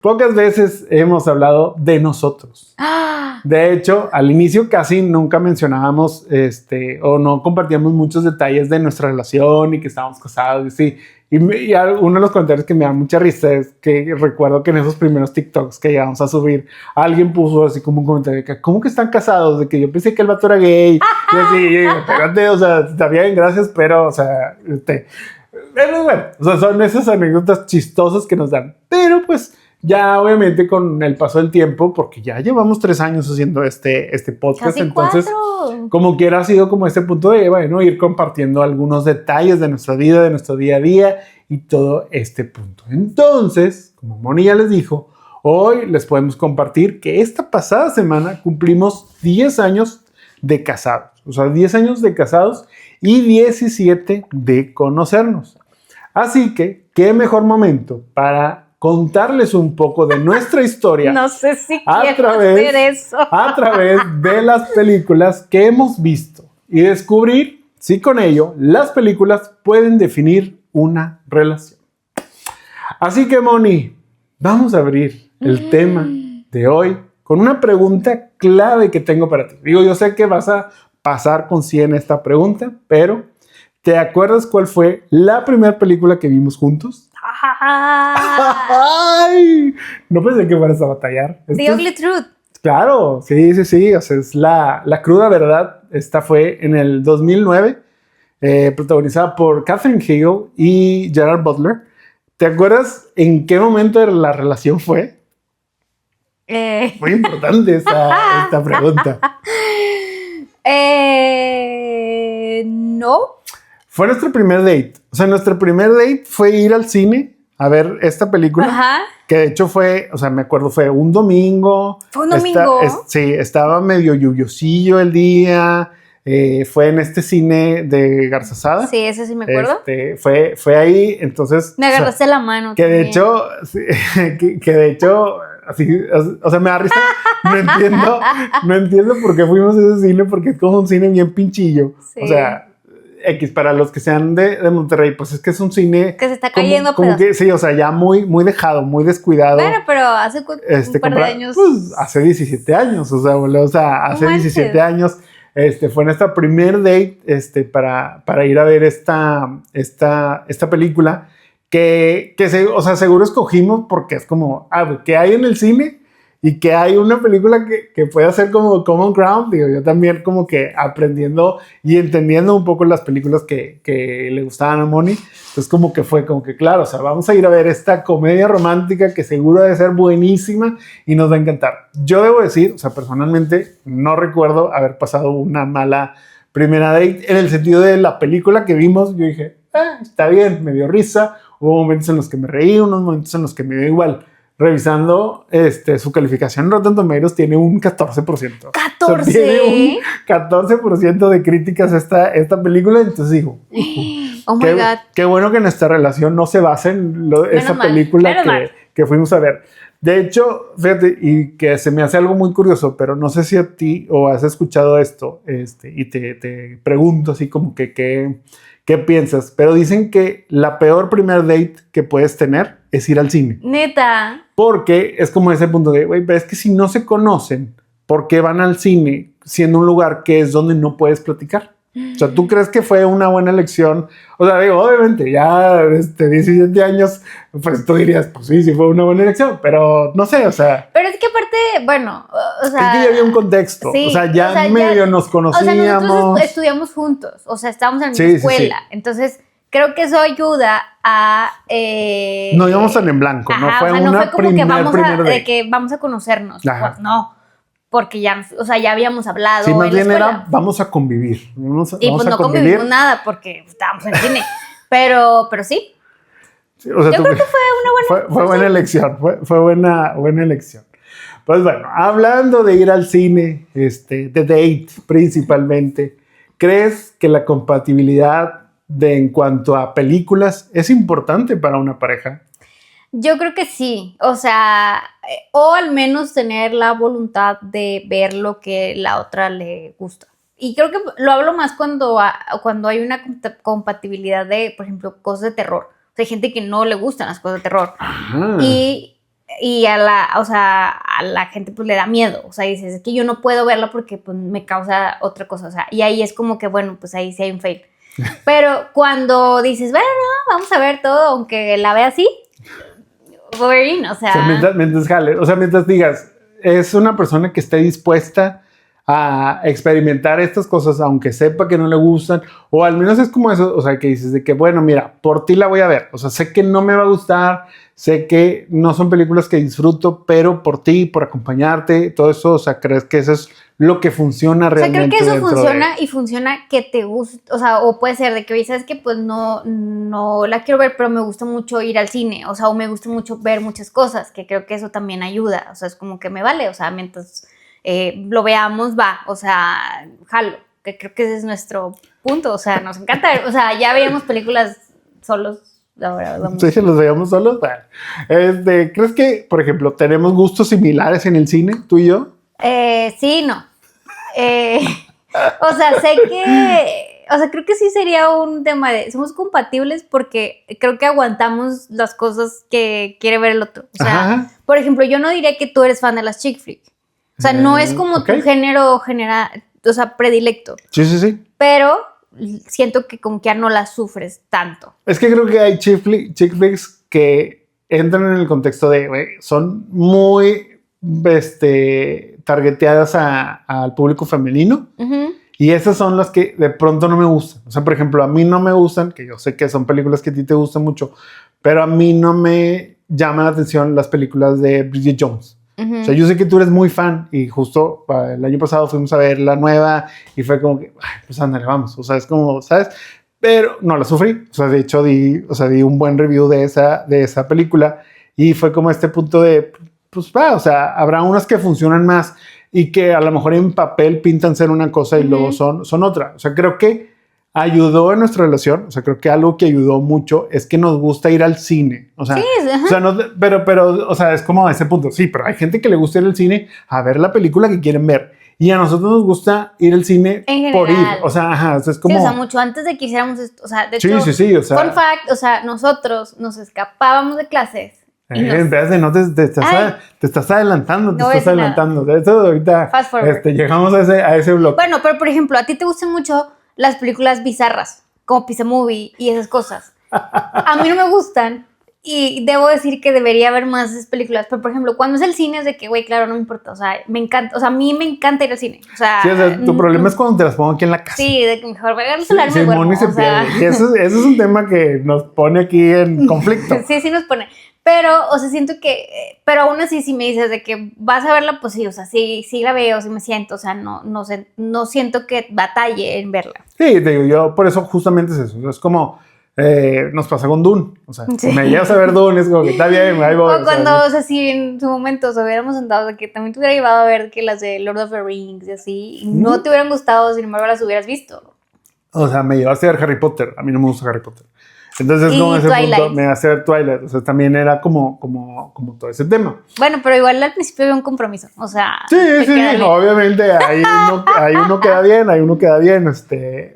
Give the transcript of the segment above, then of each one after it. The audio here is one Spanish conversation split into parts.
Pocas veces hemos hablado de nosotros. De hecho, al inicio casi nunca mencionábamos o no compartíamos muchos detalles de nuestra relación y que estábamos casados y así. Y uno de los comentarios que me da mucha risa es que recuerdo que en esos primeros TikToks que llegamos a subir, alguien puso así como un comentario de que, ¿cómo que están casados? De que yo pensé que el vato era gay. Y así, espérate, o sea, está bien, gracias, pero, o sea, bueno, o sea, son esas anécdotas chistosas que nos dan. Pero pues ya obviamente con el paso del tiempo, porque ya llevamos 3 años haciendo este podcast, Casi entonces 4. como quiera ha sido como este punto de, bueno, ir compartiendo algunos detalles de nuestra vida, de nuestro día a día y todo este punto. Entonces, como Moni ya les dijo, hoy les podemos compartir que esta pasada semana cumplimos 10 años de casados, o sea, 10 años de casados y 17 de conocernos. Así que, ¿qué mejor momento para contarles un poco de nuestra historia? No sé si quiero hacer eso. A través de las películas que hemos visto y descubrir si con ello las películas pueden definir una relación. Así que, Moni, vamos a abrir el tema de hoy con una pregunta clave que tengo para ti. Digo, yo sé que vas a pasar con 100 esta pregunta, pero ¿te acuerdas cuál fue la primera película que vimos juntos? ¡Ay! No pensé que fueras a batallar. The Ugly Truth. Claro, sí. O sea, es la cruda verdad. Esta fue en el 2009, protagonizada por Katherine Heigl y Gerard Butler. ¿Te acuerdas en qué momento de la relación fue? Muy importante esta pregunta. No. Fue nuestro primer date. O sea, nuestro primer date fue ir al cine a ver esta película. Ajá. Que de hecho fue, o sea, me acuerdo, fue un domingo. ¿Fue un domingo? Sí, estaba medio lluviosillo el día. Fue en este cine de Garzazada. Sí, ese sí me acuerdo. Fue ahí, entonces... Me agarraste la mano. Que de hecho, que de hecho, así, o sea, me da risa. No entiendo por qué fuimos a ese cine, porque es como un cine bien pinchillo. Sí. O sea, para los que sean de Monterrey, pues es que es un cine que se está cayendo como que sí, o sea, ya muy dejado, muy descuidado. Bueno, pero hace un par de años. Pues hace 17 años, o sea, hace 17 años. Fue nuestra primer date para ir a ver esta película que o sea, seguro escogimos porque es como, ¿qué hay en el cine? Y que hay una película que puede ser como Common Ground. Digo, yo también como que aprendiendo y entendiendo un poco las películas que le gustaban a Moni. Entonces como que fue como que claro, o sea, vamos a ir a ver esta comedia romántica que seguro debe ser buenísima y nos va a encantar. Yo debo decir, o sea, personalmente no recuerdo haber pasado una mala primera date en el sentido de la película que vimos. Yo dije, está bien, me dio risa. Hubo momentos en los que me reí, unos momentos en los que me dio igual. Revisando su calificación en Rotten Tomatoes tiene un 14%. ¿14? O sea, tiene un 14% de críticas esta película. Entonces digo, oh my God. Qué bueno que nuestra relación no se base en esa película que fuimos a ver. De hecho, fíjate, y que se me hace algo muy curioso, pero no sé si a ti o has escuchado esto y te pregunto así como que ¿qué piensas? Pero dicen que la peor primer date que puedes tener es ir al cine. Neta. Porque es como ese punto de, güey, pero es que si no se conocen, ¿por qué van al cine siendo un lugar que es donde no puedes platicar? O sea, ¿tú crees que fue una buena elección? O sea, digo, obviamente, ya 17 años, pues tú dirías, pues sí fue una buena elección, pero no sé, o sea... Pero es que aparte, bueno, o sea... Es que ya había un contexto, sí, o sea, ya medio nos conocíamos. O sea, nosotros estudiamos juntos, o sea, estábamos en la misma escuela, entonces... Creo que eso ayuda a... no íbamos tan en blanco, no fue una no fue como que de vamos a conocernos. Pues, no, porque ya, o sea, ya habíamos hablado. Sí, más bien era vamos a convivir. Vamos pues no convivimos nada porque estábamos en cine. pero sí. Sí, o sea, yo creo que fue buena elección. Fue buena elección. Pues bueno, hablando de ir al cine, de date principalmente, ¿crees que la compatibilidad en cuanto a películas es importante para una pareja? Yo creo que sí, o sea, o al menos tener la voluntad de ver lo que la otra le gusta. Y creo que lo hablo más cuando hay una compatibilidad de, por ejemplo, cosas de terror. O sea, hay gente que no le gustan las cosas de terror. Ajá. Y y o sea, a la gente pues le da miedo, o sea, dices, es que yo no puedo verla porque pues me causa otra cosa, o sea, y ahí es como que, bueno, pues ahí sí hay un fail. Pero cuando dices, bueno, no, vamos a ver todo, aunque la vea así, boring, o sea mientras digas, es una persona que esté dispuesta a experimentar estas cosas, aunque sepa que no le gustan, o al menos es como eso, o sea, que dices de que, bueno, mira, por ti la voy a ver, o sea, sé que no me va a gustar, sé que no son películas que disfruto, pero por ti, por acompañarte, todo eso, o sea, crees que eso es lo que funciona realmente. O sea, creo que eso funciona y funciona que te gusta, o sea, o puede ser de que, oye, sabes que pues no la quiero ver, pero me gusta mucho ir al cine, o sea, o me gusta mucho ver muchas cosas, que creo que eso también ayuda, o sea, es como que me vale, o sea, mientras lo veamos, va, o sea, jalo, que creo que ese es nuestro punto, o sea, nos encanta ver, o sea, ya veíamos películas solos, ahora vamos. Sí, los veíamos solos. Bueno, ¿crees que, por ejemplo, tenemos gustos similares en el cine, tú y yo? Sí, no. O sea, sé que, o sea, creo que sí sería un tema de, somos compatibles porque creo que aguantamos las cosas que quiere ver el otro. O sea, Ajá. por ejemplo, yo no diría que tú eres fan de las chick flick. O sea, no es como okay. tu género o sea, predilecto. Sí. Pero siento que como que ya no las sufres tanto. Es que creo que hay chick flicks que entran en el contexto de, güey, son muy, targeteadas al público femenino. Uh-huh. Y esas son las que de pronto no me gustan. O sea, por ejemplo, a mí no me gustan, que yo sé que son películas que a ti te gustan mucho, pero a mí no me llaman la atención las películas de Bridget Jones. Uh-huh. O sea, yo sé que tú eres muy fan y justo el año pasado fuimos a ver la nueva y fue como que, ay, pues ándale, vamos. O sea, es como, ¿sabes? Pero no la sufrí. O sea, de hecho di un buen review de esa película y fue como este punto de, pues va, o sea, habrá unas que funcionan más y que a lo mejor en papel pintan ser una cosa y luego son otra. O sea, creo que ayudó en nuestra relación. O sea, creo que algo que ayudó mucho es que nos gusta ir al cine. O sea, sí, o sea no, pero, o sea, es como a ese punto. Sí, pero hay gente que le gusta ir al cine a ver la película que quieren ver. Y a nosotros nos gusta ir al cine por ir. O sea, ajá, o sea, es como... Sí, o sea, mucho antes de que hiciéramos esto. O sea, de hecho, sí, o sea... fun fact, o sea, nosotros nos escapábamos de clases. En vez de no te estás adelantando, no estás adelantando. De eso ahorita llegamos a ese bloque. Bueno, pero por ejemplo, a ti te gustan mucho las películas bizarras, como Pizza Movie y esas cosas. A mí no me gustan y debo decir que debería haber más esas películas. Pero por ejemplo, cuando es el cine es de que, güey, claro, no me importa. O sea, me encanta. O sea, a mí me encanta ir al cine. O sea, sí, o sea, tu problema es cuando te las pongo aquí en la casa. Sí, de que mejor voy a celular sí, me se pierde. Y eso es un tema que nos pone aquí en conflicto. Sí nos pone. Pero, o sea, siento que, pero aún así si me dices de que vas a verla, pues sí, o sea, sí la veo, sí me siento, o sea, no siento que batalle en verla. Sí, te digo, yo por eso justamente es eso, es como nos pasa con Dune, o sea, sí. Me llevas a ver Dune, es como que está bien, ahí voy. O cuando, o sea, si en su momento os hubiéramos sentado, de que también te hubiera llevado a ver que las de Lord of the Rings y así, y no te hubieran gustado, sin embargo las hubieras visto. O sea, me llevaste a ver Harry Potter, a mí no me gusta Harry Potter. Entonces, como ese Twilight. Punto, me hace ver Twilight. O sea, también era como todo ese tema. Bueno, pero igual al principio había un compromiso. O sea, sí, obviamente ahí uno queda bien, ahí uno queda bien.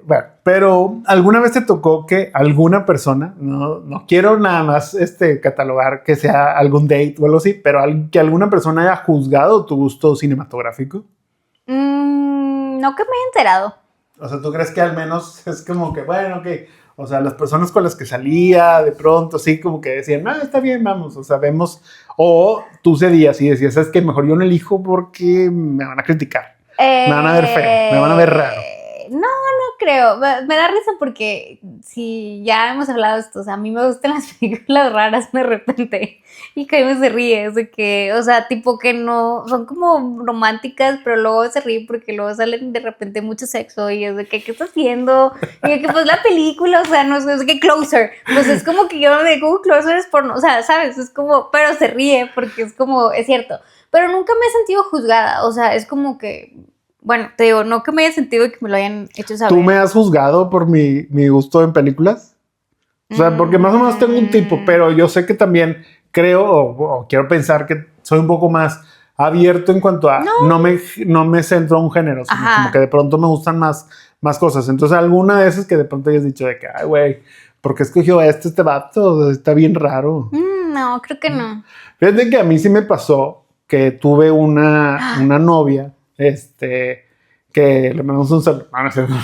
Bueno, pero ¿alguna vez te tocó que alguna persona, no quiero nada más catalogar que sea algún date o algo así, pero que alguna persona haya juzgado tu gusto cinematográfico? No que me haya enterado. O sea, ¿tú crees que al menos es como que, bueno, que... O sea, las personas con las que salía de pronto, sí, como que decían, está bien, vamos, o sea, vemos. O tú cedías y decías, es que mejor yo no elijo porque me van a criticar. Me van a ver feo, me van a ver raro. No creo. Me da risa porque si ya hemos hablado de esto, o sea, a mí me gustan las películas raras de repente. Y Jaime se ríe, es de que, o sea, tipo que no, son como románticas, pero luego se ríe porque luego salen de repente mucho sexo y es de que, ¿qué estás haciendo? Y que pues la película, o sea, no es que Closer, pues es como que yo me digo, Closer es porno, o sea, ¿sabes? Es como, pero se ríe porque es como, es cierto. Pero nunca me he sentido juzgada, o sea, es como que... Bueno, te digo, no que me haya sentido que me lo hayan hecho saber. ¿Tú me has juzgado por mi gusto en películas? O sea, porque más o menos tengo un tipo, pero yo sé que también creo o quiero pensar que soy un poco más abierto en cuanto a no me centro en un género, sino como que de pronto me gustan más cosas. Entonces, alguna de esas que de pronto hayas dicho de que, ay, güey, ¿por qué escogió este vato? Está bien raro. No, creo que no. Fíjate que a mí sí me pasó que tuve una novia, que le mandamos un saludo. No, no es cierto.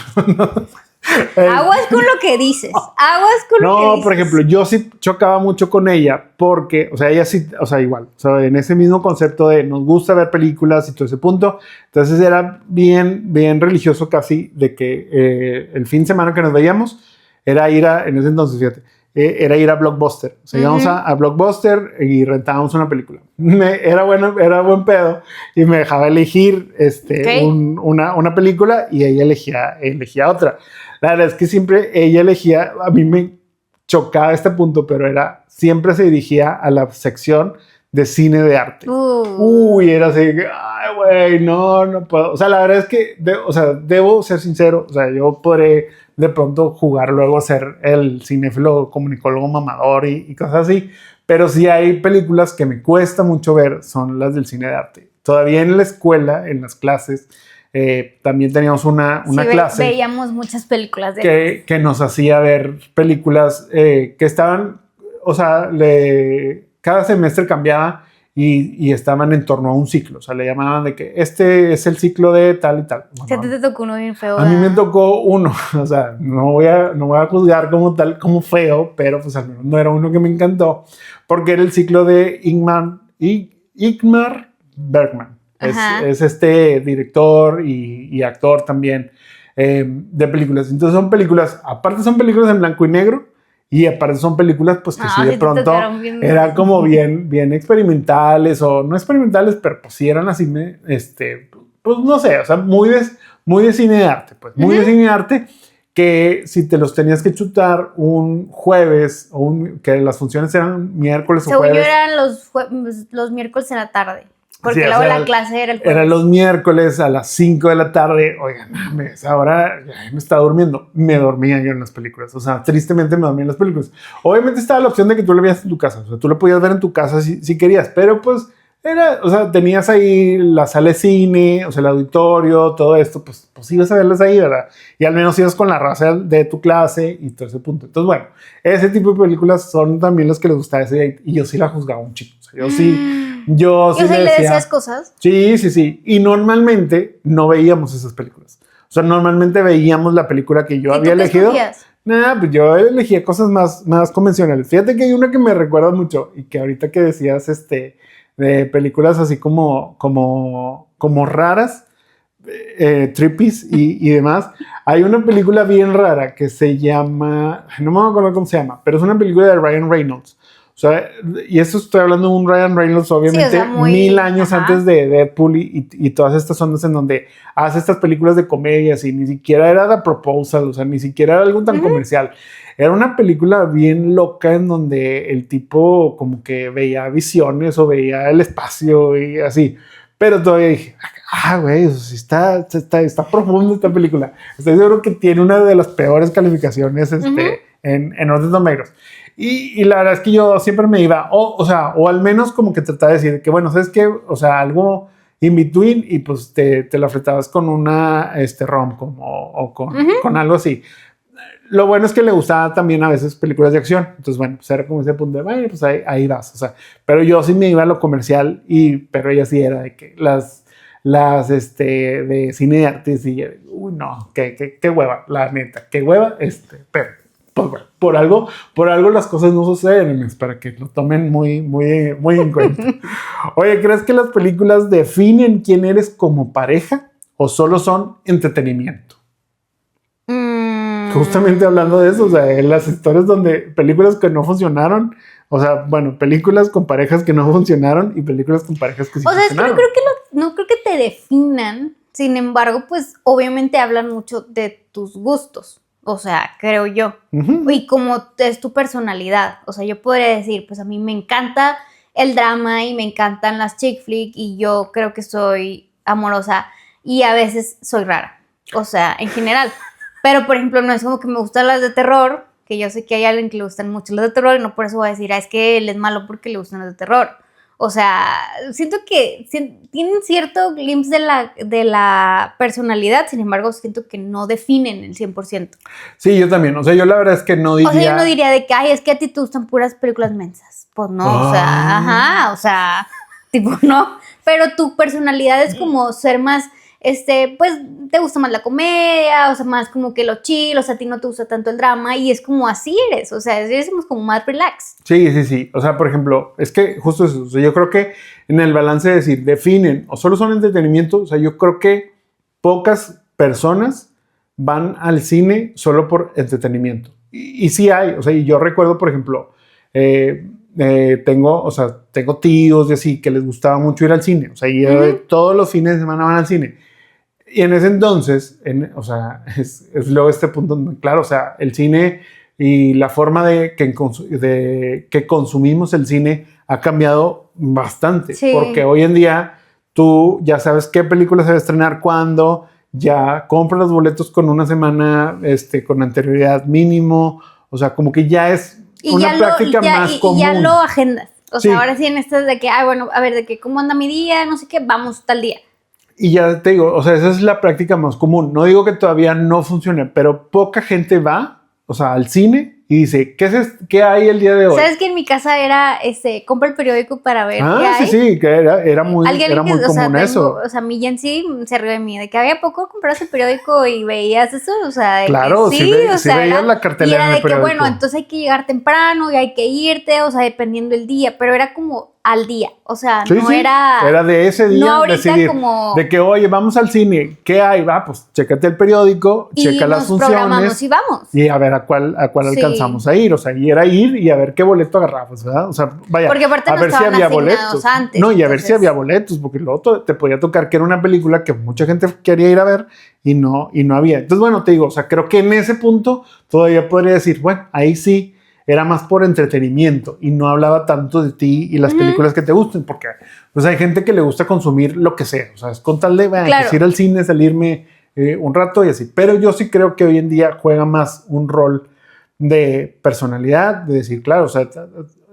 Aguas con lo que dices. Aguas con lo que dices. No, por ejemplo, yo sí chocaba mucho con ella porque, o sea, ella sí, o sea, igual, o sea, en ese mismo concepto de nos gusta ver películas y todo ese punto. Entonces era bien religioso casi de que el fin de semana que nos veíamos era en ese entonces, fíjate, era ir a Blockbuster. O sea, íbamos a Blockbuster y rentábamos una película. Era buen pedo y me dejaba elegir una película y ella elegía otra. La verdad es que siempre ella elegía, a mí me chocaba este punto, pero siempre se dirigía a la sección de cine de arte. Uy, era así, ay, güey, no puedo. O sea, la verdad es que, debo ser sincero, o sea, yo podré de pronto jugar luego a ser el cinéfilo comunicólogo mamador y cosas así, pero sí hay películas que me cuesta mucho ver, son las del cine de arte. Todavía en la escuela, en las clases, también teníamos una clase. Veíamos muchas películas que nos hacía ver películas que estaban, o sea, cada semestre cambiaba y estaban en torno a un ciclo. O sea, le llamaban de que este es el ciclo de tal y tal. Bueno, ¿a ti te tocó uno bien feo? A mí me tocó uno. O sea, no voy a juzgar como feo, pero pues al menos no era uno que me encantó porque era el ciclo de Ingmar Bergman. Es este director y actor también de películas. Entonces son películas, aparte son películas en blanco y negro y aparte son películas pues que sí de pronto eran como bien experimentales o no experimentales, pero pues sí eran así, pues no sé, o sea, muy de cine de arte, pues muy de cine de arte que si te los tenías que chutar un jueves que las funciones eran miércoles o jueves. Según yo eran los miércoles en la tarde. Porque luego la clase era el jueves. Era los miércoles a las 5 de la tarde. Oigan, ahora ya me estaba durmiendo. Me dormía yo en las películas. O sea, tristemente me dormía en las películas. Obviamente estaba la opción de que tú lo veías en tu casa. O sea, tú lo podías ver en tu casa si querías. Pero pues o sea, tenías ahí la sala de cine, o sea, el auditorio, todo esto. Pues ibas a verlas ahí, ¿verdad? Y al menos ibas con la raza de tu clase y todo ese punto. Entonces, bueno, ese tipo de películas son también las que les gustaba ese día. Y yo sí la juzgaba un chico. O sea, yo sí... Yo sí le decías cosas. Sí. Y normalmente no veíamos esas películas. O sea, normalmente veíamos la película que yo había elegido. Pues yo elegía cosas más convencionales. Fíjate que hay una que me recuerda mucho y que ahorita que decías de películas así como raras, trippies y demás. Hay una película bien rara que se llama, no me acuerdo cómo se llama, pero es una película de Ryan Reynolds. O sea, y esto estoy hablando de un Ryan Reynolds, obviamente, sí, o sea, 1000 años antes de Deadpool y todas estas ondas en donde hace estas películas de comedias y ni siquiera era The Proposal, o sea, ni siquiera era algo tan comercial. Era una película bien loca en donde el tipo como que veía visiones o veía el espacio y así. Pero todavía dije, güey, está profunda esta película. Estoy seguro que tiene una de las peores calificaciones en Rotten Tomatoes. Y la verdad es que yo siempre me iba, o al menos como que trataba de decir que, bueno, ¿sabes qué? O sea, algo in between y pues te la fletabas con una rom-com o con algo así. Lo bueno es que le gustaba también a veces películas de acción. Entonces, bueno, pues era como ese punto de, bueno, pues ahí vas. O sea, pero yo sí me iba a lo comercial pero ella sí era de que las de cine de arte y uy, no, qué hueva, la neta, qué hueva, pero pues bueno, por algo las cosas no suceden, es para que lo tomen muy en cuenta. Oye, ¿crees que las películas definen quién eres como pareja o solo son entretenimiento? Justamente hablando de eso, o sea, en las historias donde películas que no funcionaron, o sea, bueno, películas con parejas que no funcionaron y películas con parejas que sí funcionaron. O sea, es que no creo que te definan, sin embargo, pues obviamente hablan mucho de tus gustos. O sea, creo yo. Y como es tu personalidad. O sea, yo podría decir, pues a mí me encanta el drama y me encantan las chick flick y yo creo que soy amorosa y a veces soy rara. O sea, en general. Pero, por ejemplo, no es como que me gustan las de terror, que yo sé que hay alguien que le gustan mucho las de terror y no por eso voy a decir, es que él es malo porque le gustan las de terror. O sea, siento que tienen cierto glimpse de la personalidad, sin embargo, siento que no definen el 100%. Sí, yo también. O sea, yo la verdad es que no diría... O sea, yo no diría de que, ay, es que a ti te gustan puras películas mensas. Pues no, o sea, ajá, o sea, tipo, no. Pero tu personalidad es como ser más... pues te gusta más la comedia, o sea, más como que lo chill, o sea, a ti no te gusta tanto el drama y es como así eres, o sea, eres como más relax. Sí. O sea, por ejemplo, es que justo eso, o sea, yo creo que en el balance de decir, definen o solo son entretenimiento, o sea, yo creo que pocas personas van al cine solo por entretenimiento. Y sí hay, o sea, y yo recuerdo, por ejemplo, tengo tíos y así que les gustaba mucho ir al cine, o sea, y todos los fines de semana van al cine. Y en ese entonces, o sea, es luego este punto muy claro, o sea, el cine y la forma de que consumimos el cine ha cambiado bastante, sí. Porque hoy en día tú ya sabes qué película se va a estrenar cuándo, ya compras los boletos con una semana con anterioridad mínimo, o sea, como que ya es una práctica más común. Y ya lo agendas, o sea, Sí. ahora sí en estas de que, bueno, a ver, de que cómo anda mi día, no sé qué, vamos tal día. Y ya te digo, o sea, esa es la práctica más común. No digo que todavía no funcione, pero poca gente va, o sea, al cine y dice, ¿qué hay el día de hoy? ¿Sabes que en mi casa era, compra el periódico para ver qué hay? Sí, que era muy común eso. O sea, mi Jensi se rió de mí, de que había poco compras el periódico y veías eso, o sea, de claro, que sí, o sea, veías la cartelera. Y era en el de periódico. que, bueno, entonces hay que llegar temprano y hay que irte, o sea, dependiendo del día, pero era como al día, o sea, era de ese día, no ahorita decidir, como... de que, oye, vamos al cine, ¿qué hay? Va, pues, chécate el periódico, checa las funciones. Programamos y vamos. Y a ver a cuál alcanzamos a ir, o sea, y era ir y a ver qué boleto agarrabas, ¿verdad? O sea, vaya, porque aparte a ver si había boletos. Antes, no, y a ver si había boletos, porque luego te podía tocar que era una película que mucha gente quería ir a ver y no había. Entonces, bueno, te digo, o sea, creo que en ese punto todavía podría decir, bueno, ahí sí era más por entretenimiento y no hablaba tanto de ti y las películas que te gusten, porque pues hay gente que le gusta consumir lo que sea, o sea, es con tal de pues, ir al cine, salirme un rato y así. Pero yo sí creo que hoy en día juega más un rol de personalidad, de decir, claro, o sea,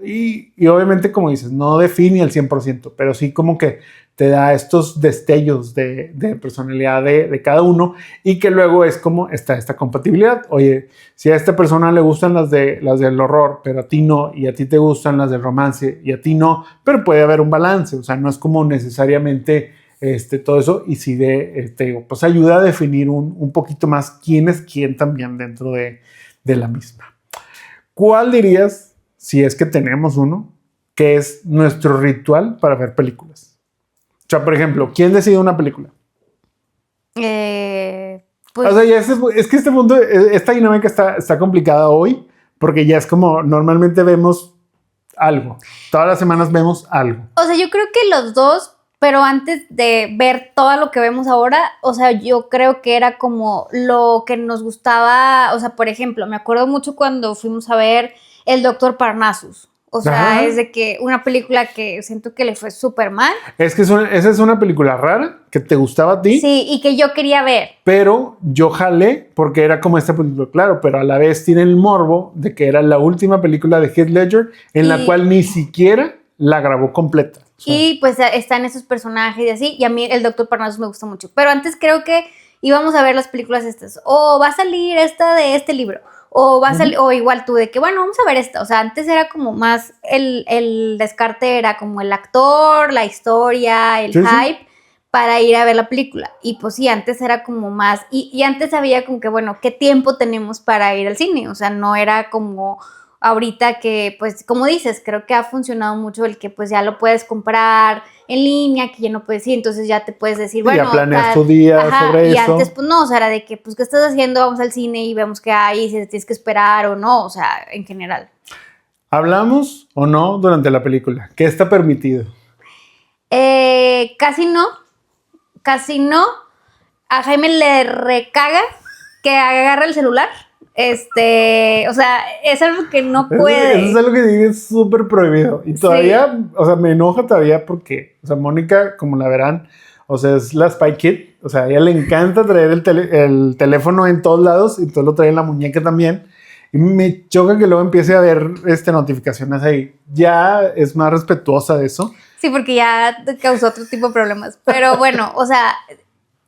y obviamente, como dices, no define al 100%, pero sí como que te da estos destellos de personalidad de cada uno y que luego es como está esta compatibilidad. Oye, si a esta persona le gustan las del horror, pero a ti no, y a ti te gustan las del romance y a ti no, pero puede haber un balance, o sea, no es como necesariamente todo eso, y sí pues ayuda a definir un poquito más quién es quién también dentro de la misma. ¿Cuál dirías, si es que tenemos uno, que es nuestro ritual para ver películas? O sea, por ejemplo, ¿quién decide una película? Pues... O sea, ya es que este mundo, esta dinámica está complicada hoy, porque ya es como normalmente vemos algo. Todas las semanas vemos algo. O sea, yo creo que los dos, pero antes de ver todo lo que vemos ahora, o sea, yo creo que era como lo que nos gustaba. O sea, por ejemplo, me acuerdo mucho cuando fuimos a ver El Doctor Parnassus. O sea, es de que una película que siento que le fue súper mal. Es que esa es una película rara que te gustaba a ti. Sí, y que yo quería ver. Pero yo jalé porque era como esta película, claro, pero a la vez tiene el morbo de que era la última película de Heath Ledger en la cual ni siquiera la grabó completa. O sea, y pues están esos personajes y así, y a mí el Doctor Parnassus me gusta mucho. Pero antes creo que íbamos a ver las películas estas, o va a salir esta de este libro, o va a salir, o igual tú, de que bueno, vamos a ver esta. O sea, antes era como más el descarte, era como el actor, la historia, el hype para ir a ver la película. Y pues sí, antes era como más, y antes había como que, bueno, ¿qué tiempo tenemos para ir al cine? O sea, no era como ahorita que, pues, como dices, creo que ha funcionado mucho el que pues ya lo puedes comprar en línea, que ya no puedes ir, entonces ya te puedes decir, bueno, ya planeas tu día sobre y eso. Y antes, pues no, o sea, era de que, pues, ¿qué estás haciendo? Vamos al cine y vemos qué hay, si tienes que esperar o no, o sea, en general. ¿Hablamos o no durante la película? ¿Qué está permitido? Casi no. A Jaime le recaga que agarra el celular. O sea, es algo que no puede. Eso es algo que es súper prohibido. Y todavía, o sea, me enoja todavía porque, o sea, Mónica, como la verán, o sea, es la Spy Kid. O sea, a ella le encanta traer el teléfono en todos lados y todo lo trae en la muñeca también. Y me choca que luego empiece a ver notificaciones ahí. Ya es más respetuosa de eso. Sí, porque ya causó otro tipo de problemas. Pero bueno, o sea,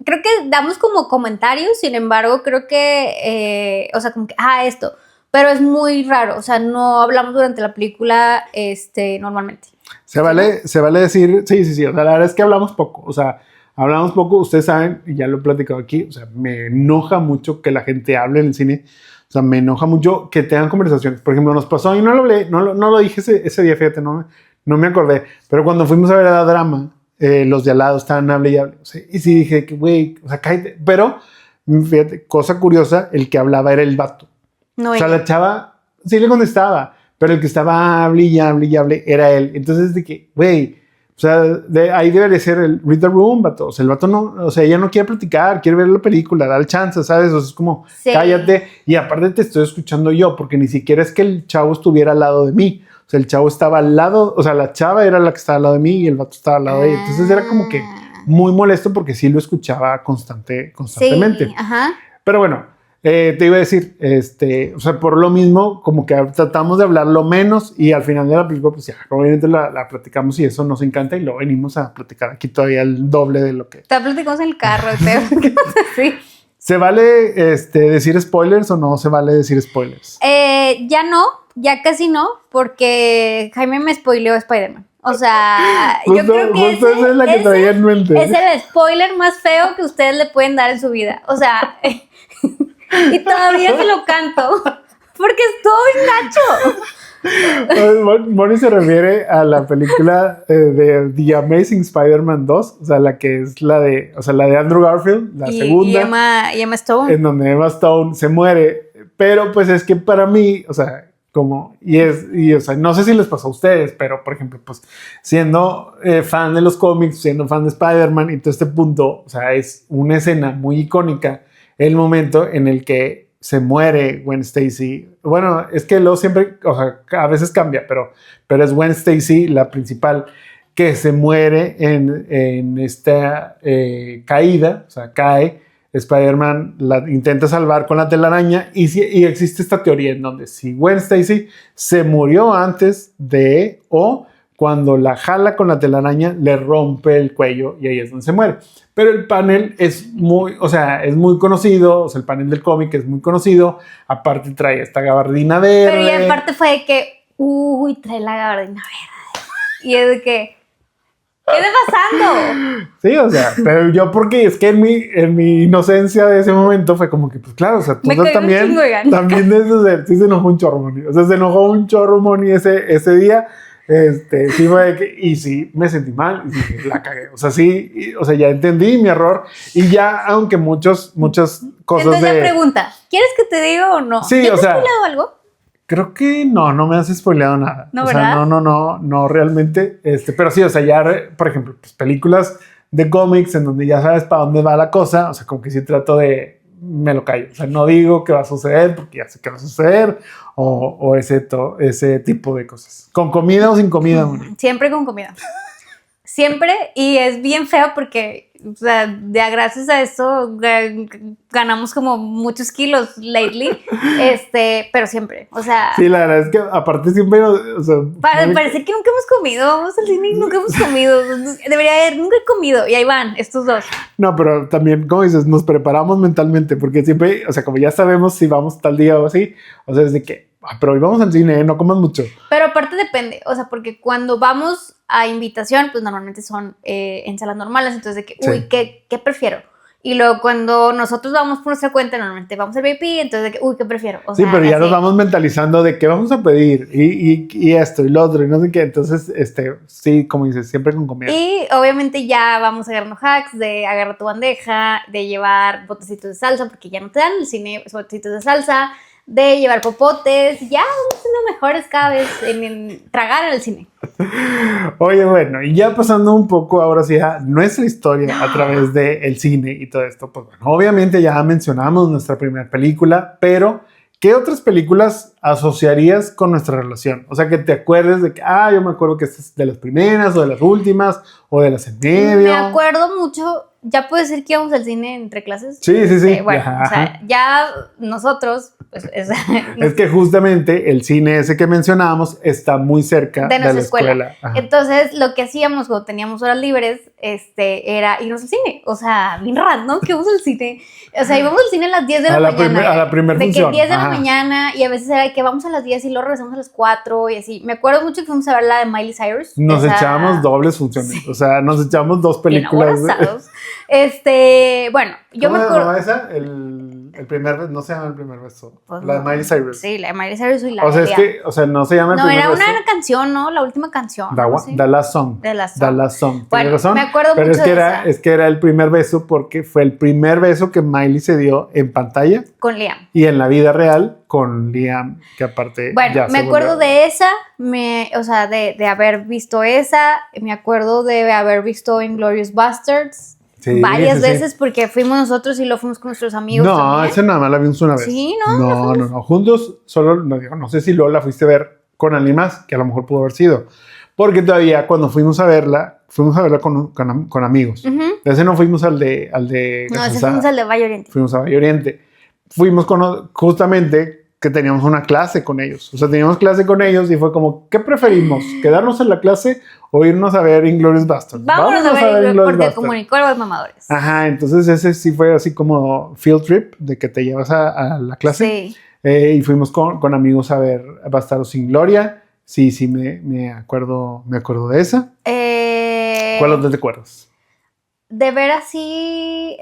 creo que damos como comentarios, sin embargo, creo que, o sea, como que, esto, pero es muy raro, o sea, no hablamos durante la película, normalmente. Se vale decir, sí, o sea, la verdad es que hablamos poco, o sea, ustedes saben, y ya lo he platicado aquí, o sea, me enoja mucho que la gente hable en el cine, o sea, me enoja mucho que tengan conversaciones. Por ejemplo, nos pasó, y no lo hablé, no lo dije ese día, fíjate, no me acordé, pero cuando fuimos a ver a Drama, los de al lado estaban hable y hable, o sea, y sí dije que, güey, o sea, cállate, pero, fíjate, cosa curiosa, el que hablaba era el vato. No, o sea, la chava sí le contestaba, pero el que estaba hable y hable era él. Entonces, de que, güey, o sea, ahí debería ser el read the room, vato. O sea, el vato no, o sea, ella no quiere platicar, quiere ver la película, dale chance, ¿sabes? O sea, es como, sí, cállate. Y aparte te estoy escuchando yo, porque ni siquiera es que el chavo estuviera al lado de mí. O sea, el chavo estaba al lado, o sea, la chava era la que estaba al lado de mí y el vato estaba al lado de ella. Entonces era como que muy molesto porque sí lo escuchaba constantemente. Sí, ajá. Pero bueno, te iba a decir, o sea, por lo mismo, como que tratamos de hablar lo menos y al final de la película, pues ya, obviamente la platicamos y eso nos encanta y lo venimos a platicar aquí todavía el doble de lo que... Te platicamos en el carro, sí. ¿Se vale decir spoilers o no se vale decir spoilers? Ya no, ya casi no, porque Jaime me spoileó Spider-Man. O sea, yo creo que esa es la que traía en mente. Es el spoiler más feo que ustedes le pueden dar en su vida. O sea... Y todavía se lo canto porque estoy gacho. Moni se refiere a la película de The Amazing Spider-Man 2, o sea, la que es la de Andrew Garfield, la segunda. Y Emma Stone. En donde Emma Stone se muere. Pero pues es que para mí, o sea, como, o sea, no sé si les pasó a ustedes, pero por ejemplo, pues siendo fan de los cómics, siendo fan de Spider-Man y todo este punto, o sea, es una escena muy icónica. El momento en el que se muere Gwen Stacy. Bueno, es que luego siempre, o sea, a veces cambia, pero es Gwen Stacy la principal que se muere en esta caída, o sea, cae. Spider-Man la intenta salvar con la telaraña y existe esta teoría en donde si Gwen Stacy se murió antes de o cuando la jala con la telaraña le rompe el cuello y ahí es donde se muere. Pero el panel es muy conocido, o sea, el panel del cómic es muy conocido, aparte trae esta gabardina verde. Pero y aparte fue de que, trae la gabardina verde. Y es de que, ¿qué está pasando? Sí, o sea, pero yo porque es que en mi inocencia de ese momento fue como que, pues claro, o sea, tú también desde, sí se enojó un chorro, Moni. O sea, se enojó un chorro, Moni, ese día. Sí fue que, y sí me sentí mal y sí, la cagué, o sea, sí, o sea, ya entendí mi error y ya, aunque muchas cosas. Entonces la pregunta, ¿quieres que te diga o no? Sí, ¿Ya o te sea, has spoileado algo? Creo que no me has spoileado nada. No, o ¿verdad? sea, no, realmente, pero sí, o sea, ya, por ejemplo, pues películas de cómics en donde ya sabes para dónde va la cosa, o sea, como que sí trato de, me lo callo, o sea, no digo qué va a suceder porque ya sé qué va a suceder o ese tipo de cosas. ¿Con comida o sin comida, Moni? Siempre con comida. Siempre, y es bien feo porque, o sea, ya gracias a eso ganamos como muchos kilos lately, pero siempre, o sea... Sí, la verdad es que aparte siempre, o sea... Parece que nunca hemos comido, vamos al cine y nunca hemos comido, debería haber, nunca he comido, y ahí van, estos dos. No, pero también, como dices, nos preparamos mentalmente, porque siempre, o sea, como ya sabemos si vamos tal día o así, o sea, es de que, pero hoy vamos al cine, no comas mucho. Pero aparte depende, o sea, porque cuando vamos a invitación, pues normalmente son ensalas normales, entonces de que, sí. ¿qué prefiero? Y luego cuando nosotros vamos por nuestra cuenta, normalmente vamos al VIP, entonces de que, ¿qué prefiero? O sí, sea, pero ya así. nos vamos mentalizando de qué vamos a pedir y esto y lo otro y no sé qué. Entonces, sí, como dices, siempre con comida. Y obviamente ya vamos agarrando hacks de agarrar tu bandeja, de llevar botecitos de salsa, porque ya no te dan en el cine botecitos de salsa, de llevar popotes, ya vamos siendo mejores cada vez en tragar en el cine. Oye, bueno, y ya pasando un poco ahora sí a nuestra historia a través del cine y todo esto, pues bueno, obviamente ya mencionamos nuestra primera película, pero ¿qué otras películas asociarías con nuestra relación? O sea, que te acuerdes de que, yo me acuerdo que esta es de las primeras o de las últimas o de las en medio. Me acuerdo mucho, ya puede ser que íbamos al cine entre clases. Sí. Bueno, o sea, ya nosotros... Pues, es que justamente el cine ese que mencionábamos está muy cerca de la escuela. Entonces, lo que hacíamos cuando teníamos horas libres era irnos al cine. O sea, bien random que íbamos al cine. O sea, íbamos al cine a las 10 de la mañana. A la primera función. De que 10 de la mañana y a veces era que vamos a las 10 y luego regresamos a las 4 y así. Me acuerdo mucho que fuimos a ver la de Miley Cyrus. Nos echábamos dobles funciones. Sí. O sea, nos echábamos 2 películas. Bueno, yo me acuerdo... No, esa, el primer beso, no se llama el primer beso. Pues la de Miley Cyrus. Sí, la de Miley Cyrus y la o sea, es que, o sea, no se llama el primer beso. No, era una canción, ¿no? La última canción. The Last Song. The Last Song. Bueno, razón, me acuerdo pero mucho es que era el primer beso porque fue el primer beso que Miley se dio en pantalla. Con Liam. Y en la vida real con Liam, que aparte... Bueno, me acuerdo de esa, o sea, de haber visto esa, me acuerdo de haber visto Inglourious Basterds. Sí, varias veces porque fuimos nosotros y lo fuimos con nuestros amigos. No, también. esa nada más la vimos una vez. Sí, no. Juntos, solo, no sé si luego la fuiste a ver con alguien más, que a lo mejor pudo haber sido. Porque todavía cuando fuimos a verla con amigos. Ese no fuimos al de no, ese fuimos al de Valle Oriente. Fuimos a Valle Oriente. Fuimos justamente que teníamos una clase con ellos. O sea, teníamos clase con ellos y fue como, ¿qué preferimos? ¿Quedarnos en la clase o irnos a ver Inglourious Basterds? Vámonos a ver porque comunicó a los mamadores. Ajá, entonces ese sí fue así como field trip, de que te llevas a la clase. Sí. Y fuimos con amigos a ver Bastardos sin Gloria. Sí, me acuerdo de esa. ¿Cuál otra te acuerdas? De ver así...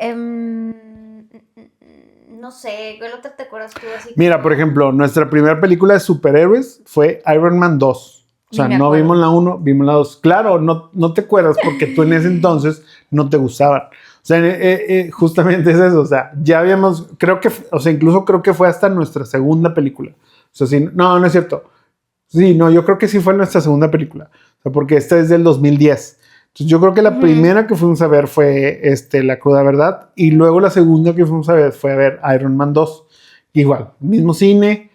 no sé, ¿cuál otra te acuerdas tú así? Mira, por ejemplo, nuestra primera película de superhéroes fue Iron Man 2. O sea, no vimos la 1, vimos la 2. Claro, no te acuerdas porque tú en ese entonces no te gustaban. O sea, justamente es eso. O sea, ya habíamos, incluso creo que fue hasta nuestra segunda película. O sea, sí, no es cierto. Sí, no, yo creo que sí fue nuestra segunda película. O sea, porque esta es del 2010. Entonces yo creo que la primera que fuimos a ver fue La Cruda Verdad, y luego la segunda que fuimos a ver fue a ver Iron Man 2. Igual, mismo cine,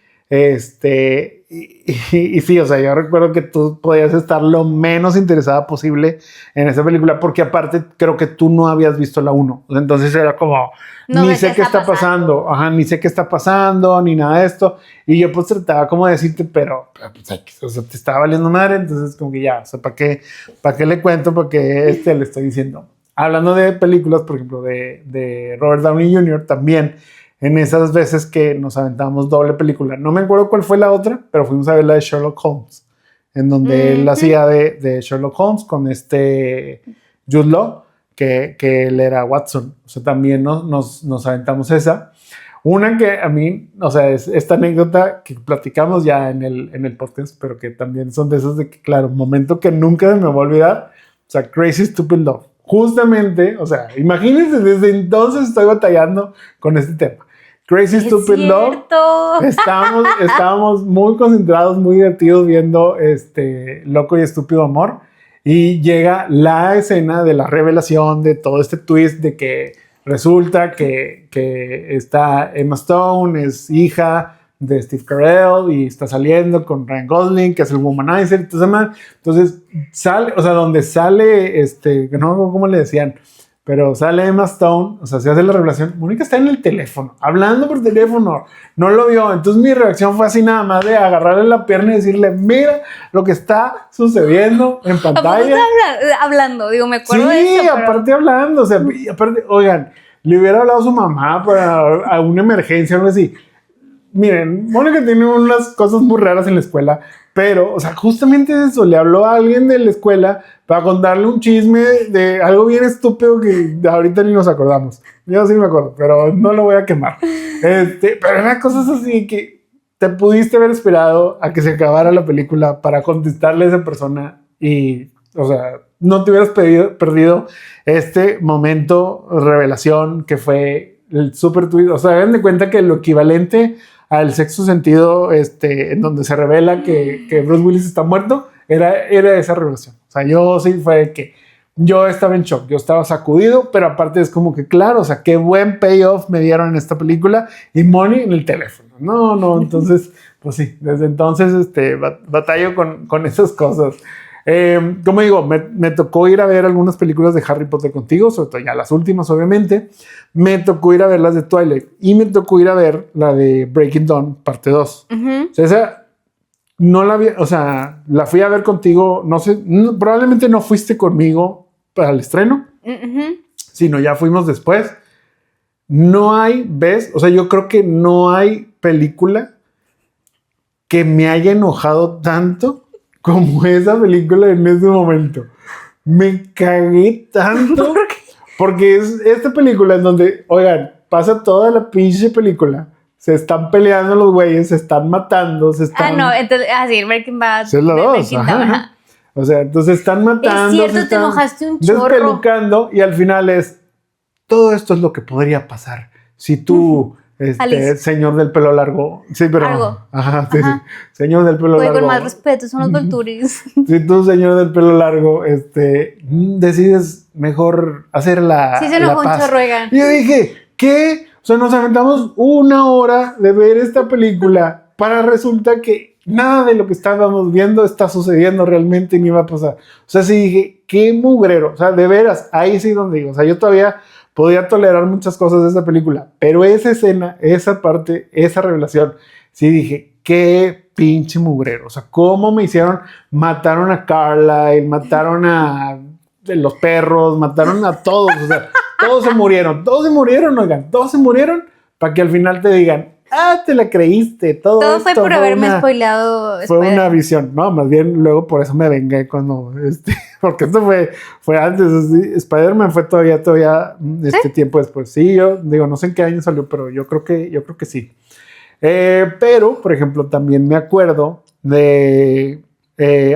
y sí, o sea, yo recuerdo que tú podías estar lo menos interesada posible en esa película, porque aparte creo que tú no habías visto la 1. Entonces era como, ni sé qué está pasando. Ni sé qué está pasando, ni nada de esto. Y yo pues trataba como de decirte, pero pues, o sea, te estaba valiendo madre, entonces como que ya, o sea, ¿para qué le cuento? Porque le estoy diciendo. Hablando de películas, por ejemplo, de Robert Downey Jr., también en esas veces que nos aventamos doble película. No me acuerdo cuál fue la otra, pero fuimos a ver la de Sherlock Holmes, en donde él hacía de Sherlock Holmes con Jude Law, que él era Watson. O sea, también nos aventamos esa. Una que a mí, o sea, es esta anécdota que platicamos ya en el podcast, pero que también son de esas de que, claro, un momento que nunca me voy a olvidar. O sea, Crazy Stupid Love. Justamente, o sea, imagínense, desde entonces estoy batallando con este tema. Crazy Stupid Love. Estábamos muy concentrados, muy divertidos viendo Loco y Estúpido Amor. Y llega la escena de la revelación de todo este twist de que resulta que está Emma Stone, es hija de Steve Carell y está saliendo con Ryan Gosling, que es el womanizer. Entonces sale, o sea, donde sale, no sé cómo le decían, pero sale Emma Stone, o sea, se hace la revelación. Mónica está en el teléfono, hablando por teléfono, no lo vio. Entonces mi reacción fue así nada más de agarrarle la pierna y decirle, mira lo que está sucediendo en pantalla. Hablando, digo, me acuerdo de eso. Sí, pero... aparte hablando, o sea, aparte, oigan, le hubiera hablado a su mamá para una emergencia o algo así. Miren, Mónica tiene unas cosas muy raras en la escuela, pero, o sea, justamente eso, le habló a alguien de la escuela para contarle un chisme de algo bien estúpido que ahorita ni nos acordamos. Yo sí me acuerdo, pero no lo voy a quemar. Pero eran cosas así que te pudiste haber esperado a que se acabara la película para contestarle a esa persona y, o sea, no te hubieras perdido este momento revelación que fue el super tweet. O sea, hagan de cuenta que lo equivalente al Sexto Sentido, en donde se revela que Bruce Willis está muerto, era esa revelación. O sea, yo sí fue que yo estaba en shock, yo estaba sacudido, pero aparte es como que claro, o sea, qué buen payoff me dieron en esta película y money en el teléfono. No, entonces pues sí, desde entonces batallo con esas cosas. Como digo, me tocó ir a ver algunas películas de Harry Potter contigo, sobre todo ya las últimas, obviamente. Me tocó ir a ver las de Twilight y me tocó ir a ver la de Breaking Dawn, parte 2. O sea, esa no la vi, o sea, la fui a ver contigo, no sé, probablemente no fuiste conmigo para el estreno, sino ya fuimos después. No hay, ¿ves? O sea, yo creo que no hay película que me haya enojado tanto como esa película en ese momento. Me cagué tanto porque es esta película en donde, oigan, pasa toda la pinche película. Se están peleando los güeyes, se están matando, se están... no, entonces, sí, Breaking Bad. Es la 2, ajá. O sea, entonces están matando. Es cierto, te enojaste un chorro. Despelucando y al final es... Todo esto es lo que podría pasar si tú... señor del pelo largo. Sí, pero... Algo. Ajá, sí, señor del pelo largo. Con más respeto, son los Volturis. Si tú, señor del pelo largo, decides mejor hacer la Sí, se enojó un paz. chorro, oigan. Y yo dije, ¿qué? O sea, nos aventamos 1 hora de ver esta película para resulta que nada de lo que estábamos viendo está sucediendo realmente ni va a pasar. O sea, sí dije, qué mugrero. O sea, de veras, ahí sí donde digo. O sea, yo todavía podía tolerar muchas cosas de esa película, pero esa escena, esa parte, esa revelación, sí dije, qué pinche mugrero. O sea, cómo me hicieron, mataron a Carlyle, mataron a los perros, mataron a todos, o sea, todos se murieron, oigan, todos se murieron para que al final te digan, te la creíste, todo fue por haberme spoileado. Fue una visión, no, más bien luego por eso me vengué cuando, porque esto fue antes, Spider-Man fue todavía tiempo después. Sí, yo digo, no sé en qué año salió, pero yo creo que sí. Pero, por ejemplo, también me acuerdo de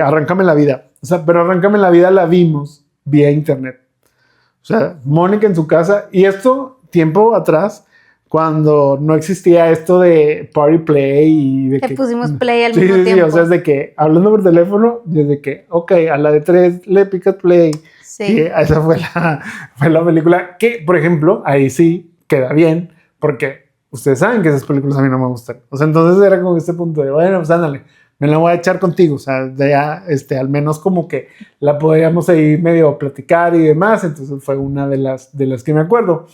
Arráncame la vida. O sea, pero Arráncame la vida la vimos vía internet. O sea, Mónica en su casa, y esto tiempo atrás, cuando no existía esto de Party Play y de que pusimos play al mismo tiempo. Sí, o sea, es de que hablando por teléfono, desde que, ok, a la de 3 le picas play. Sí. Y esa fue la película que, por ejemplo, ahí sí queda bien, porque ustedes saben que esas películas a mí no me gustan. O sea, entonces era como este punto de, bueno, pues ándale, me la voy a echar contigo. O sea, ya, al menos como que la podíamos ahí medio platicar y demás. Entonces fue una de las que me acuerdo.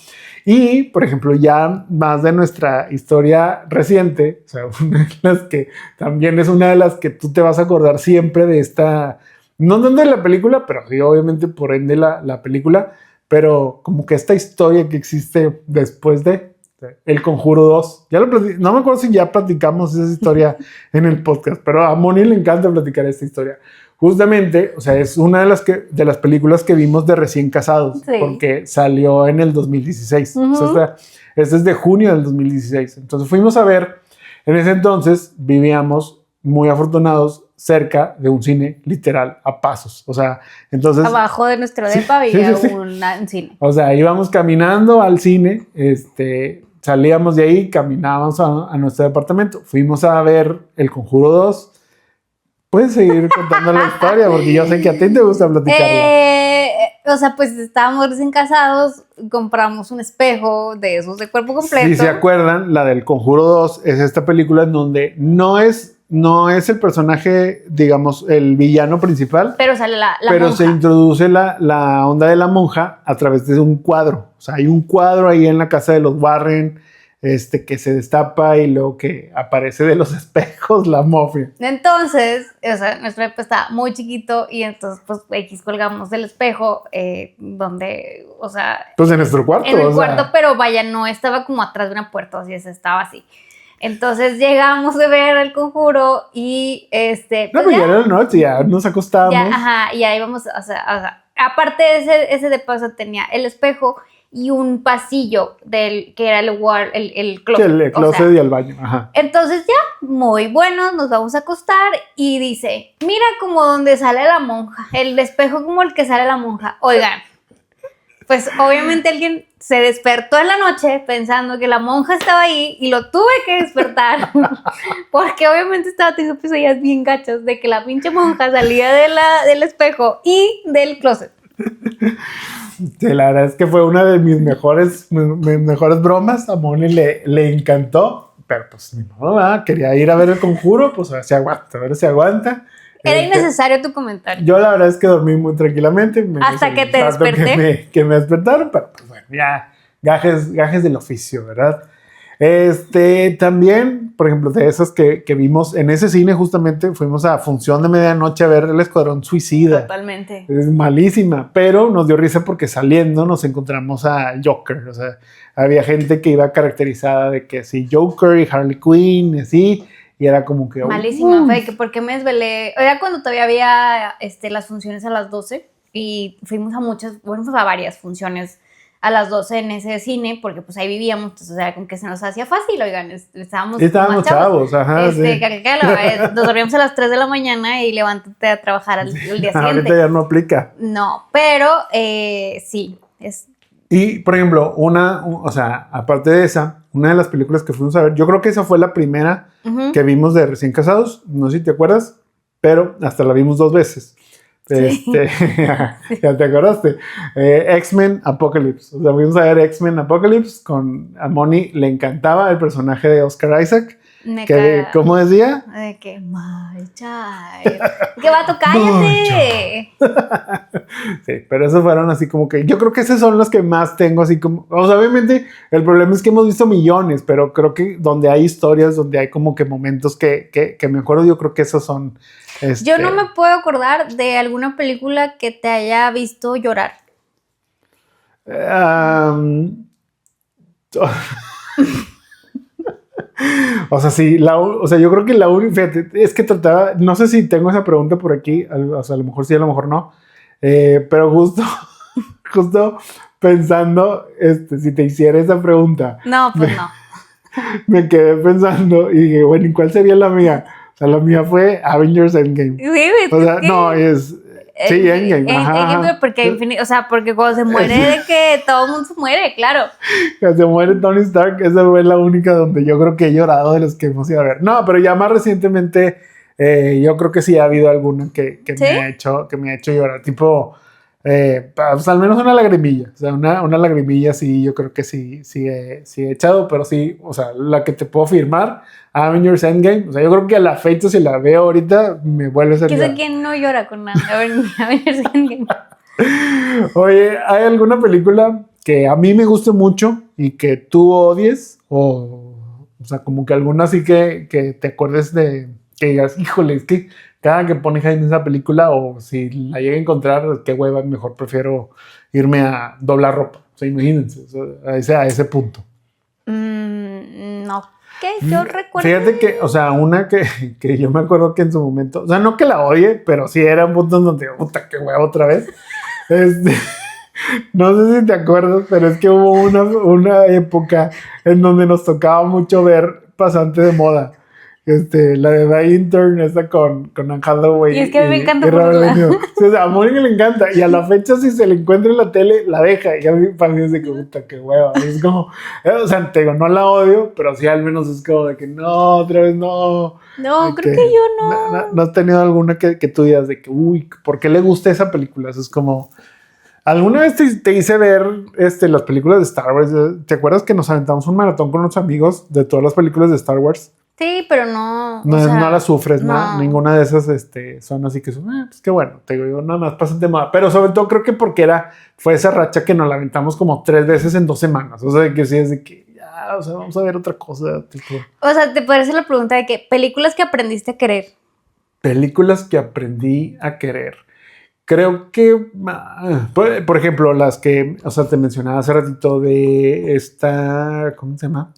Y, por ejemplo, ya más de nuestra historia reciente, o sea, una de las que también es una de las que tú te vas a acordar siempre de esta, no de la película, pero sí, obviamente por ende la película, pero como que esta historia que existe después de El Conjuro 2. No me acuerdo si ya platicamos esa historia en el podcast, pero a Moni le encanta platicar esta historia. Justamente, o sea, es una de las películas que vimos de Recién Casados, sí, porque salió en el 2016. O sea, este es de junio del 2016. Entonces fuimos a ver, en ese entonces vivíamos muy afortunados cerca de un cine, literal, a pasos. O sea, entonces... Abajo de nuestro depa había un cine. O sea, íbamos caminando al cine, salíamos de ahí, caminábamos a nuestro departamento. Fuimos a ver El Conjuro 2. Puedes seguir contando la historia, porque yo sé que a ti te gusta platicarla. O sea, pues estábamos recién casados, compramos un espejo de esos de cuerpo completo. Si se acuerdan, la del Conjuro 2 es esta película en donde no es el personaje, digamos, el villano principal. Pero sale la pero monja. Se introduce la onda de la monja a través de un cuadro. O sea, hay un cuadro ahí en la casa de los Warren, que se destapa y luego que aparece de los espejos la mofia. Entonces, o sea, nuestro depa está muy chiquito y entonces, pues, colgamos del espejo donde, o sea... Pues en nuestro cuarto. En el cuarto, pero vaya, no estaba como atrás de una puerta, así estaba así. Entonces llegamos a ver El Conjuro y no, pues ya era la noche, ya nos acostábamos. Ya, ajá, y ahí vamos, o sea, aparte de ese de paso tenía el espejo y un pasillo que era el closet. Sí, el closet y el baño, ajá. Entonces ya, muy bueno, nos vamos a acostar y dice, mira como donde sale la monja, el espejo como el que sale la monja. Oigan, pues obviamente alguien se despertó en la noche pensando que la monja estaba ahí y lo tuve que despertar porque obviamente estaba teniendo pesadillas bien gachas de que la pinche monja salía del espejo y del closet. Sí, la verdad es que fue una de mis mejores bromas. A Moni le encantó. pero pues ni modo, ¿verdad? Quería ir a ver El Conjuro, pues a ver si aguanta, a ver si aguanta. Era innecesario tu comentario. Yo la verdad es que dormí muy tranquilamente. Hasta que te desperté. Que me despertaron, pero pues bueno, ya gajes del oficio, ¿verdad? También, por ejemplo, de esas que vimos en ese cine, justamente fuimos a función de medianoche a ver El Escuadrón Suicida. Totalmente. Es malísima, pero nos dio risa porque saliendo nos encontramos a Joker. O sea, había gente que iba caracterizada de que sí, Joker y Harley Quinn, y así, y era como que... Malísima, fue que porque me desvelé. Era cuando todavía había las funciones a las 12 y fuimos a varias funciones a las 12 en ese cine, porque pues ahí vivíamos, entonces era como que se nos hacía fácil, oigan, estábamos chavos, ajá. Sí. Nos dormíamos a las 3 de la mañana y levántate a trabajar el día siguiente. Ahorita ya no aplica. No, pero sí, es... Y, por ejemplo, o sea, aparte de esa, una de las películas que fuimos a ver, yo creo que esa fue la primera que vimos de Recién Casados, no sé si te acuerdas, pero hasta la vimos 2 veces. Sí. Ya te acordaste. X-Men Apocalypse. O sea, fuimos a ver X-Men Apocalypse a Moni le encantaba el personaje de Oscar Isaac. ¿Cómo decía? De que, my child. ¿Qué vato? ¡Cállate! Sí, pero esos fueron así como que... Yo creo que esos son los que más tengo así como... O sea, obviamente el problema es que hemos visto millones, pero creo que donde hay historias, donde hay como que momentos que me acuerdo, yo creo que esos son... Yo no me puedo acordar de alguna película que te haya visto llorar. O sea, sí, yo creo que la única, fíjate, es que trataba, no sé si tengo esa pregunta por aquí, o sea, a lo mejor sí, a lo mejor no, pero justo pensando, si te hiciera esa pregunta. No, pues no. Me quedé pensando y dije, bueno, ¿y cuál sería la mía? O sea, la mía fue Avengers Endgame. Sí, o sea, no, sí, Endgame. Endgame porque cuando se muere de que todo el mundo se muere, claro. Que se muere Tony Stark, esa fue la única donde yo creo que he llorado de los que hemos ido a ver. No, pero ya más recientemente, yo creo que sí ha habido alguna que ¿Sí? me ha hecho llorar, tipo, pues al menos una lagrimilla, o sea, una lagrimilla sí, yo creo que sí he echado, pero sí, o sea, la que te puedo firmar, Avengers Endgame, o sea, yo creo que a la fecha, si la veo ahorita, me vuelve a ser llorar. ¿Quién no llora con Avengers Endgame? Oye, ¿hay alguna película que a mí me guste mucho y que tú odies? O sea, como que alguna así que te acuerdes de, que digas, híjole, es que cada que pone Jaime esa película, o si la llegue a encontrar, qué hueva, mejor prefiero irme a doblar ropa. O sea, imagínense, o sea, a ese punto. No, que yo recuerdo. Fíjate que, o sea, una que yo me acuerdo que en su momento, o sea, no que la odie, pero sí era un punto en donde, puta, qué hueva otra vez. No sé si te acuerdas, pero es que hubo una época en donde nos tocaba mucho ver Pasante de Moda. La de The Intern, esta con Anne Hathaway. Y es que a mí me encanta o sea, a Mónica le encanta. Y a la fecha, si se le encuentra en la tele, la deja. Y a mí, para mí es de que, puta, qué hueva. Es como, o sea, te digo, no la odio, pero sí al menos es como de que no, otra vez no. No, creo que yo no. ¿No has tenido alguna que tú digas de que, uy, ¿por qué le gusta esa película? Eso es como... ¿Alguna vez te hice ver las películas de Star Wars? ¿Te acuerdas que nos aventamos un maratón con unos amigos de todas las películas de Star Wars? Sí, pero no. No, o sea, no las sufres, no. Ninguna de esas son así que son, pues qué bueno, te digo, nada más Pasante de Moda. Pero sobre todo creo que porque fue esa racha que nos la aventamos como 3 veces en 2 semanas. O sea, que sí es de que ya, o sea, vamos a ver otra cosa. Tipo. O sea, te puede hacer la pregunta de que películas que aprendiste a querer. Películas que aprendí a querer. Creo que, por ejemplo, las que, o sea, te mencionaba hace ratito de esta, ¿cómo se llama?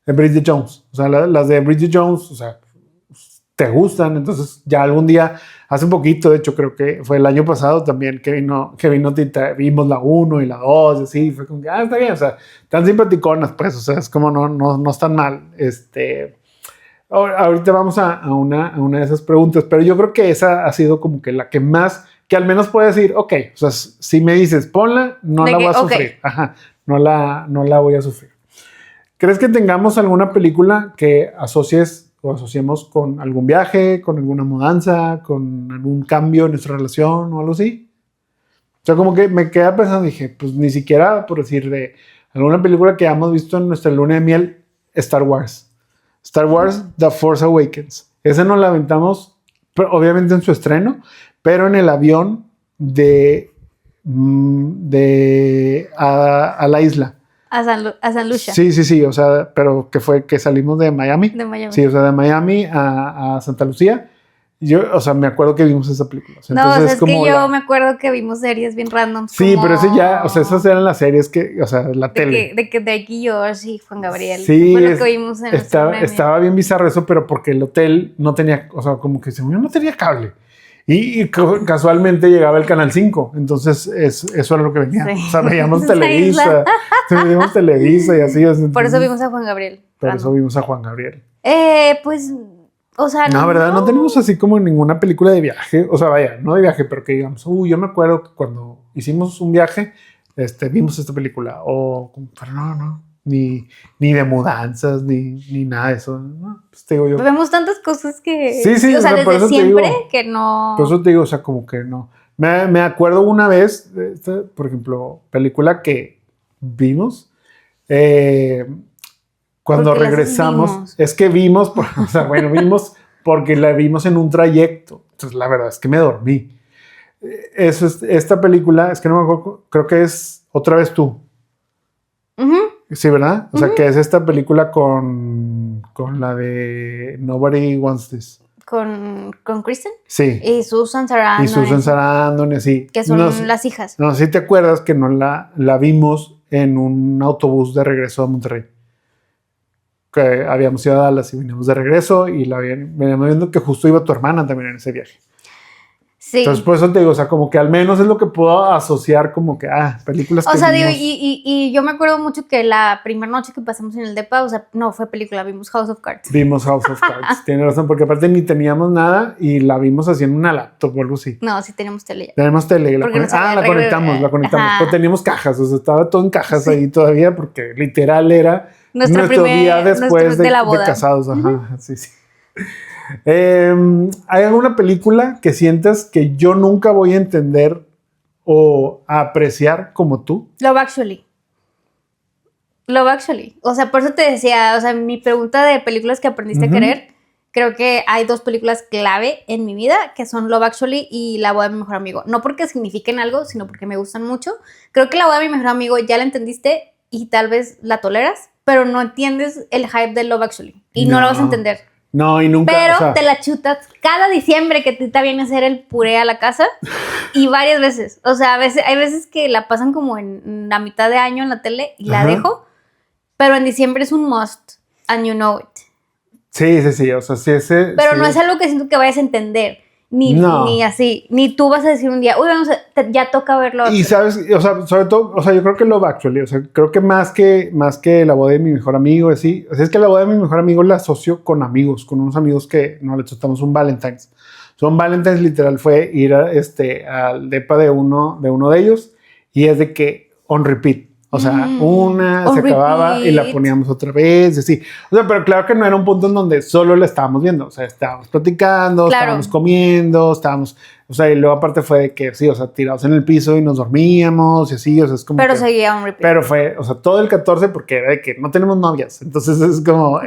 De Bridget Jones. O sea, las de Bridget Jones, o sea, te gustan. Entonces, ya algún día, hace un poquito, de hecho, creo que fue el año pasado también que vino Tita, vimos la 1 y la 2, y así, fue como que, está bien, o sea, tan simpaticonas, pues, o sea, es como no están mal. Ahorita vamos a una de esas preguntas, pero yo creo que esa ha sido como que la que más, que al menos puede decir, ok, o sea, si me dices, ponla, no la voy a sufrir. Ajá, no la voy a sufrir. ¿Crees que tengamos alguna película que asocies o asociemos con algún viaje, con alguna mudanza, con algún cambio en nuestra relación o algo así? O sea, como que me quedé pensando, dije, pues ni siquiera por decir de alguna película que hayamos visto en nuestra luna de miel, Star Wars. Star Wars The Force Awakens. Esa nos la aventamos, obviamente en su estreno, pero en el avión a la isla. A San Lucia. Sí, o sea, pero que fue que salimos de Miami. De Miami. Sí, o sea, de Miami a Santa Lucía. Yo, o sea, me acuerdo que vimos esa película. O sea, no, entonces o sea, es que yo me acuerdo que vimos series bien random. Sí, pero ese ya, o sea, esas eran las series que, o sea, la tele. De que Drake y Josh y Juan Gabriel. Sí, fue lo que vimos en estaba bien bizarro eso, pero porque el hotel no tenía, o sea, como que según yo no tenía cable. Y casualmente llegaba el Canal 5, entonces eso era lo que venía. Sí. O sea, veíamos Televisa, veíamos Televisa y así. O sea, por eso vimos a Juan Gabriel. Por eso vimos a Juan Gabriel. Pues, o sea, no, ¿verdad? No tenemos así como ninguna película de viaje, o sea, vaya, no de viaje, pero que digamos, yo me acuerdo que cuando hicimos un viaje, vimos esta película, pero no. Ni de mudanzas, ni nada de eso. ¿No? Pues te digo yo. Vemos tantas cosas que. Sí, o sea, desde siempre que no. Por eso te digo, o sea, como que no. Me acuerdo una vez, por ejemplo, película que vimos. Cuando regresamos. Es que vimos, o sea, bueno, vimos porque la vimos en un trayecto. Entonces, la verdad es que me dormí. Esta película, es que no me acuerdo, creo que es Otra vez tú. Sí, ¿verdad? O sea, que es esta película con la de Nobody Wants This. ¿Con Kristen? Sí. Y Susan Sarandon. Y Susan Sarandon, sí. Que son las hijas. No, si te acuerdas que no la vimos en un autobús de regreso a Monterrey. Que habíamos ido a Dallas y veníamos de regreso y veníamos viendo que justo iba tu hermana también en ese viaje. Sí. Entonces, por eso te digo, o sea, como que al menos es lo que puedo asociar como que, películas que o sea, digo, y yo me acuerdo mucho que la primera noche que pasamos en el depa, o sea, no fue película, vimos House of Cards. Vimos House of Cards, tienes razón, porque aparte ni teníamos nada y la vimos así en una laptop o algo así. No, sí teníamos tele. Tenemos tele. La conectamos. Pero teníamos cajas, o sea, estaba todo en cajas ahí todavía porque literal era nuestro día después de casados. Ajá, sí. ¿Hay alguna película que sientas que yo nunca voy a entender o a apreciar como tú? Love Actually. O sea, por eso te decía, o sea, mi pregunta de películas que aprendiste a querer, creo que hay dos películas clave en mi vida, que son Love Actually y La boda de mi mejor amigo. No porque signifiquen algo, sino porque me gustan mucho. Creo que La boda de mi mejor amigo ya la entendiste y tal vez la toleras, pero no entiendes el hype de Love Actually. Y no lo vas a entender. No, y nunca. Pero te la chutas cada diciembre que te viene a hacer el puré a la casa y varias veces. O sea, hay veces que la pasan como en la mitad de año en la tele y la dejo, pero en diciembre es un must and you know it. Sí, o sea, sí ese. Pero no es algo que siento que vayas a entender. Ni así, ni tú vas a decir un día, uy, ya toca verlo. Y sabes, o sea, sobre todo, o sea, yo creo que Love Actually, o sea, creo que más que La boda de mi mejor amigo, así, o sea, es que La boda de mi mejor amigo la asocio con amigos, con unos amigos que no le tratamos un Valentine's. Un Valentine's literal fue ir al depa de uno de ellos y es de que on repeat. O sea, una se acababa y la poníamos otra vez, así. O sea, pero claro que no era un punto en donde solo la estábamos viendo. O sea, estábamos platicando, estábamos comiendo, o sea, y luego aparte fue de que sí, o sea, tirados en el piso y nos dormíamos y así, o sea, es como. Pero seguía un repeat. Pero fue, o sea, todo el 14, porque era de que no tenemos novias. Entonces es como, o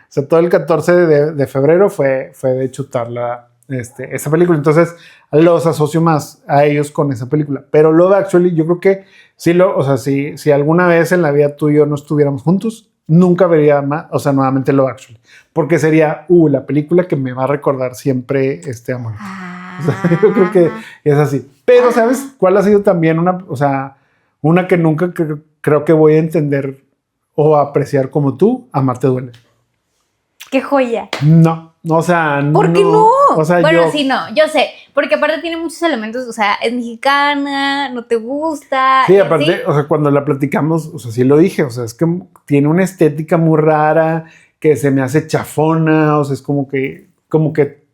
sea, todo el 14 de febrero fue de chutarla. Esa película, entonces los asocio más a ellos con esa película, pero Love Actually yo creo que sí o sea, si alguna vez en la vida tú y yo no estuviéramos juntos, nunca vería más, o sea, nuevamente Love Actually, porque sería la película que me va a recordar siempre este amor. O sea, yo creo que es así, pero ¿sabes cuál ha sido también una que nunca creo que voy a entender o apreciar como tú? Amarte duele. ¡Qué joya! No, o sea, no. ¿Por qué no? O sea, bueno, sí, no, yo sé, porque aparte tiene muchos elementos, o sea, es mexicana, no te gusta. Sí, aparte, o sea, cuando la platicamos, o sea, sí lo dije, o sea, es que tiene una estética muy rara, que se me hace chafona, o sea, es como que,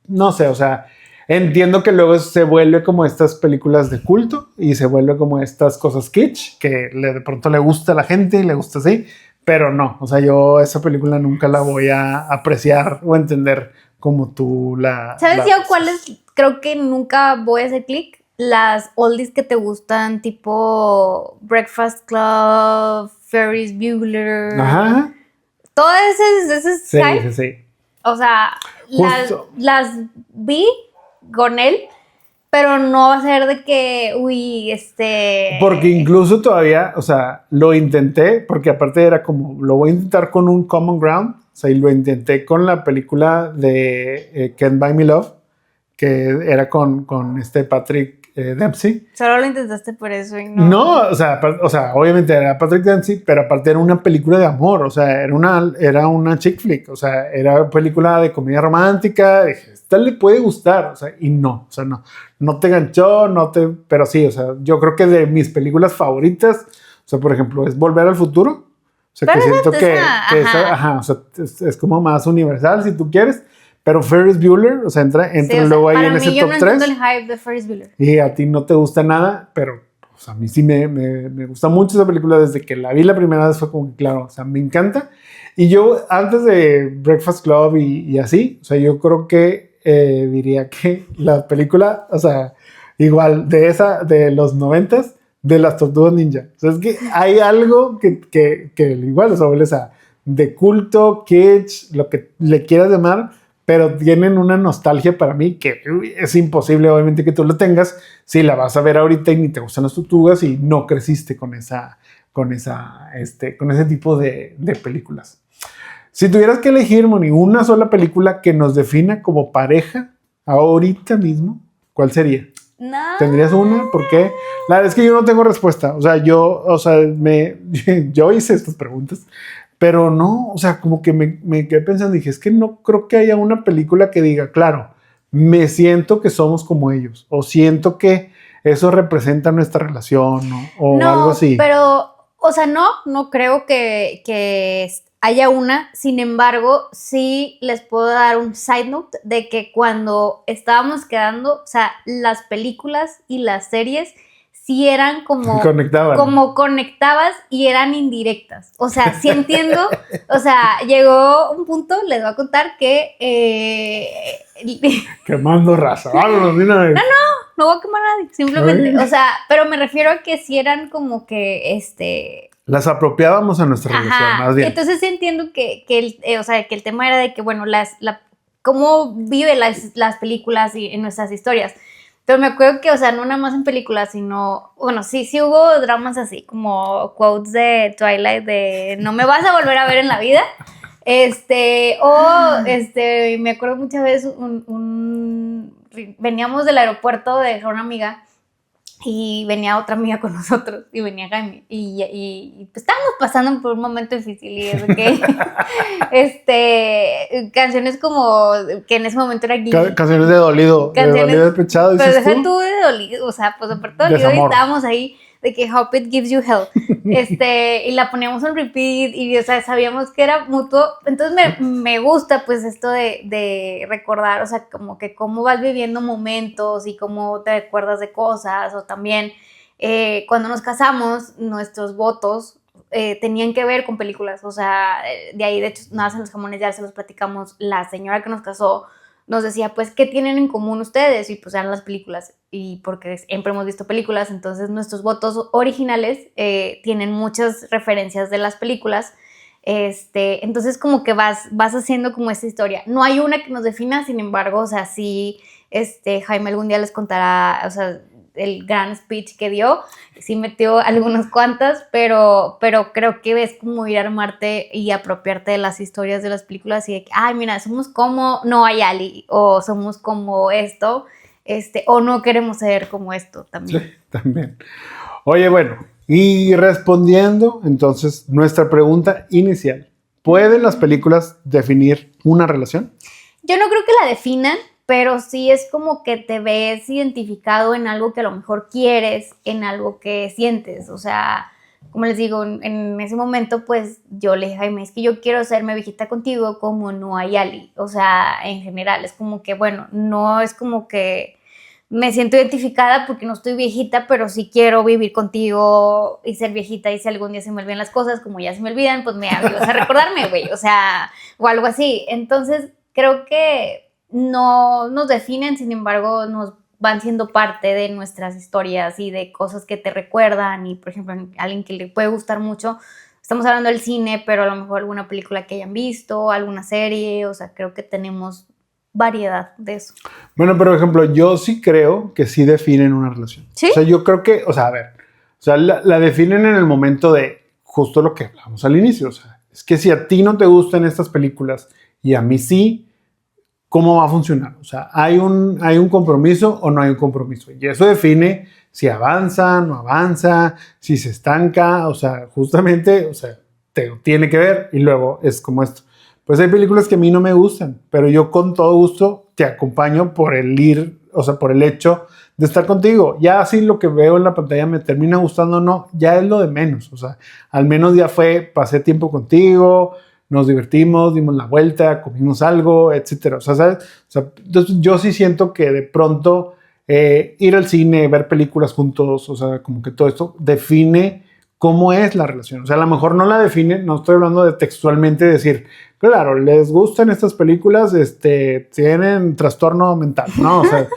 no sé, o sea, entiendo que luego se vuelve como estas películas de culto y se vuelve como estas cosas kitsch, que de pronto le gusta a la gente y le gusta así. Pero no, o sea, yo esa película nunca la voy a apreciar o entender como tú la... ¿Sabes yo cuáles? Creo que nunca voy a hacer clic. Las oldies que te gustan, tipo Breakfast Club, Ferris Bueller. Ajá. todo ese Sí, hype, sí, sí. o sea, Justo. las vi con él, pero no va a ser de que, uy, Porque incluso todavía, o sea, lo intenté, porque aparte era como, lo voy a intentar con un common ground, o sea, y lo intenté con la película de Can't Buy Me Love, que era con este Patrick Dempsey. Solo lo intentaste por eso y no. No, o sea, obviamente era Patrick Dempsey, pero aparte era una película de amor, o sea, era una chick flick, o sea, era película de comedia romántica, dije, esta le puede gustar, o sea, y no, o sea, no te ganchó, pero sí, o sea, yo creo que de mis películas favoritas, o sea, por ejemplo, es Volver al Futuro, o sea, Pero que siento que ajá. o sea, es como más universal si tú quieres, pero Ferris Bueller, o sea, entra Sí, o sea, luego ahí para en ese mí yo top no entiendo 3. el hype de Ferris Bueller. Y a ti no te gusta nada, pero pues, a mí sí me gusta mucho esa película. Desde que la vi la primera vez fue como que, claro, o sea, me encanta. Y yo, antes de Breakfast Club y así, o sea, yo creo que diría que la película, o sea, igual de los 90s, de las Tortugas Ninja. O sea, es que hay algo que igual, o sea, de culto, kitsch, lo que le quieras llamar, pero tienen una nostalgia para mí que es imposible, obviamente, que tú lo tengas si la vas a ver ahorita y ni te gustan las tortugas y no creciste con ese tipo de películas. Si tuvieras que elegir, Moni, una sola película que nos defina como pareja ahorita mismo, ¿cuál sería? No. ¿Tendrías una? ¿Por qué? La verdad es que yo no tengo respuesta. O sea, yo hice estas preguntas, pero no, o sea, como que me quedé pensando, dije, es que no creo que haya una película que diga, claro, me siento que somos como ellos, o siento que eso representa nuestra relación, ¿no? O algo No, así. pero, o sea, no creo que haya una. Sin embargo, sí les puedo dar un side note de que cuando estábamos quedando, o sea, las películas y las series sí eran Conectaban. como conectabas y eran indirectas. O sea, sí entiendo. O sea, llegó un punto, les voy a contar que Quemando raza. Vámonos, de una vez. no voy a quemar a nadie, simplemente. Ay. O sea, pero me refiero a que sí eran como que Las apropiábamos a nuestra relación, Ajá. más bien. Entonces sí entiendo o sea, que el tema era de que, bueno, cómo vive las películas y en nuestras historias. Pero me acuerdo que, o sea, no nada más en películas, sino, bueno, sí hubo dramas así, como quotes de Twilight de no me vas a volver a ver en la vida. Me acuerdo muchas veces veníamos del aeropuerto de dejar una amiga y venía otra amiga con nosotros y venía Jaime y pues estábamos pasando por un momento difícil y es que canciones como que en ese momento era Gigi, Canciones de dolido, de dolido despechado, pero dices deja tú. tú de dolido, o sea, pues aparte de dolido y Desamor. estábamos ahí de que Hope It Gives You Hell, y la poníamos en repeat y, o sea, sabíamos que era mutuo, entonces me gusta pues esto de recordar, o sea, como que cómo vas viviendo momentos y cómo te acuerdas de cosas, o también cuando nos casamos, nuestros votos tenían que ver con películas, o sea, de ahí, de hecho, nada, en los jamones ya se los platicamos, la señora que nos casó nos decía, pues, ¿qué tienen en común ustedes? Y pues eran las películas, y porque siempre hemos visto películas, entonces nuestros votos originales tienen muchas referencias de las películas, entonces como que vas haciendo como esta historia. No hay una que nos defina, sin embargo, o sea, sí, Jaime algún día les contará, o sea, el gran speech que dio, sí metió algunas cuantas, pero creo que es como ir a armarte y apropiarte de las historias de las películas y de que, ay, mira, somos como Noah y Ali, o somos como esto, o no queremos ser como esto también. Sí, también. Oye, bueno, y respondiendo entonces nuestra pregunta inicial, ¿pueden las películas definir una relación? Yo no creo que la definan, pero sí es como que te ves identificado en algo que a lo mejor quieres, en algo que sientes, o sea, como les digo, en ese momento pues yo le dije a Jaime, es que yo quiero hacerme viejita contigo como no hay Ali, o sea, en general, es como que, bueno, no es como que me siento identificada porque no estoy viejita, pero sí quiero vivir contigo y ser viejita, y si algún día se me olvidan las cosas, como ya se me olvidan, pues me ayudas a recordarme, güey, o sea, o algo así. Entonces, creo que no nos definen, sin embargo, nos van siendo parte de nuestras historias y de cosas que te recuerdan, y por ejemplo, a alguien que le puede gustar mucho, estamos hablando del cine, pero a lo mejor alguna película que hayan visto, alguna serie, o sea, creo que tenemos variedad de eso. Bueno, pero por ejemplo, yo sí creo que sí definen una relación. ¿Sí? O sea, yo creo que, o sea, a ver, o sea, la definen en el momento de justo lo que hablamos al inicio. O sea, es que si a ti no te gustan estas películas y a mí sí, ¿cómo va a funcionar? O sea, ¿hay un compromiso o no hay un compromiso? Y eso define si avanza, no avanza, si se estanca, o sea, justamente, o sea, tiene que ver. Y luego es como esto. Pues hay películas que a mí no me gustan, pero yo con todo gusto te acompaño por el ir, o sea, por el hecho de estar contigo. Ya así lo que veo en la pantalla me termina gustando o no, ya es lo de menos. O sea, al menos ya pasé tiempo contigo, nos divertimos, dimos la vuelta, comimos algo, etcétera. O sea, ¿sabes? O sea, yo sí siento que de pronto ir al cine, ver películas juntos, o sea, como que todo esto define cómo es la relación. O sea, a lo mejor no la define, no estoy hablando de textualmente decir, claro, les gustan estas películas, tienen trastorno mental, ¿no? O sea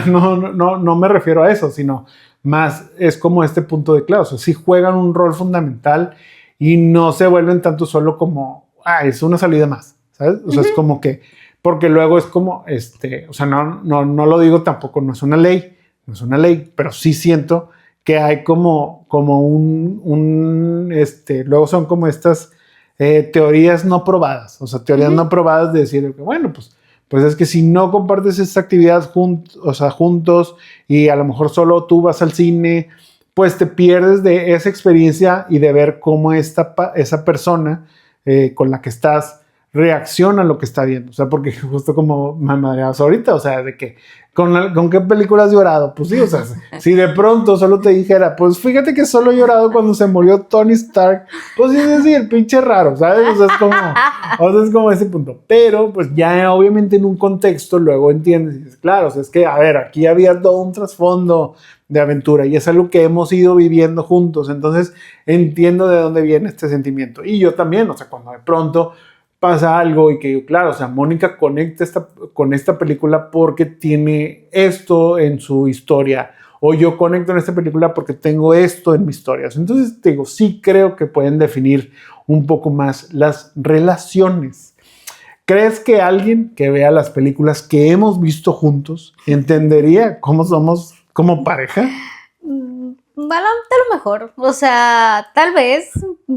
no me refiero a eso, sino más es como este punto de claro, o sea, sí juegan un rol fundamental y no se vuelven tanto solo como, es una salida más, ¿sabes? O sea, es como que, porque luego es como, o sea, no lo digo tampoco, no es una ley, pero sí siento que hay como luego son como estas teorías no probadas, o sea, teorías no probadas de decir, bueno, pues es que si no compartes esta actividad juntos y a lo mejor solo tú vas al cine, pues te pierdes de esa experiencia y de ver cómo esa persona con la que estás reacciona a lo que está viendo. O sea, porque justo como me madreabas ahorita, o sea, de que ¿con qué película has llorado? Pues sí, o sea, si de pronto solo te dijera, pues fíjate que solo he llorado cuando se murió Tony Stark, pues es decir, pinche raro, ¿sabes? O sea, es como ese punto. Pero pues ya obviamente en un contexto luego entiendes y dices, claro, o sea, es que, a ver, aquí había todo un trasfondo de aventura y es algo que hemos ido viviendo juntos, entonces entiendo de dónde viene este sentimiento. Y yo también, o sea, cuando de pronto pasa algo y que, claro, o sea, Mónica conecta con esta película porque tiene esto en su historia, o yo conecto en esta película porque tengo esto en mi historia. Entonces, te digo, sí creo que pueden definir un poco más las relaciones. ¿Crees que alguien que vea las películas que hemos visto juntos entendería cómo somos como pareja? Bueno, a lo mejor, o sea, tal vez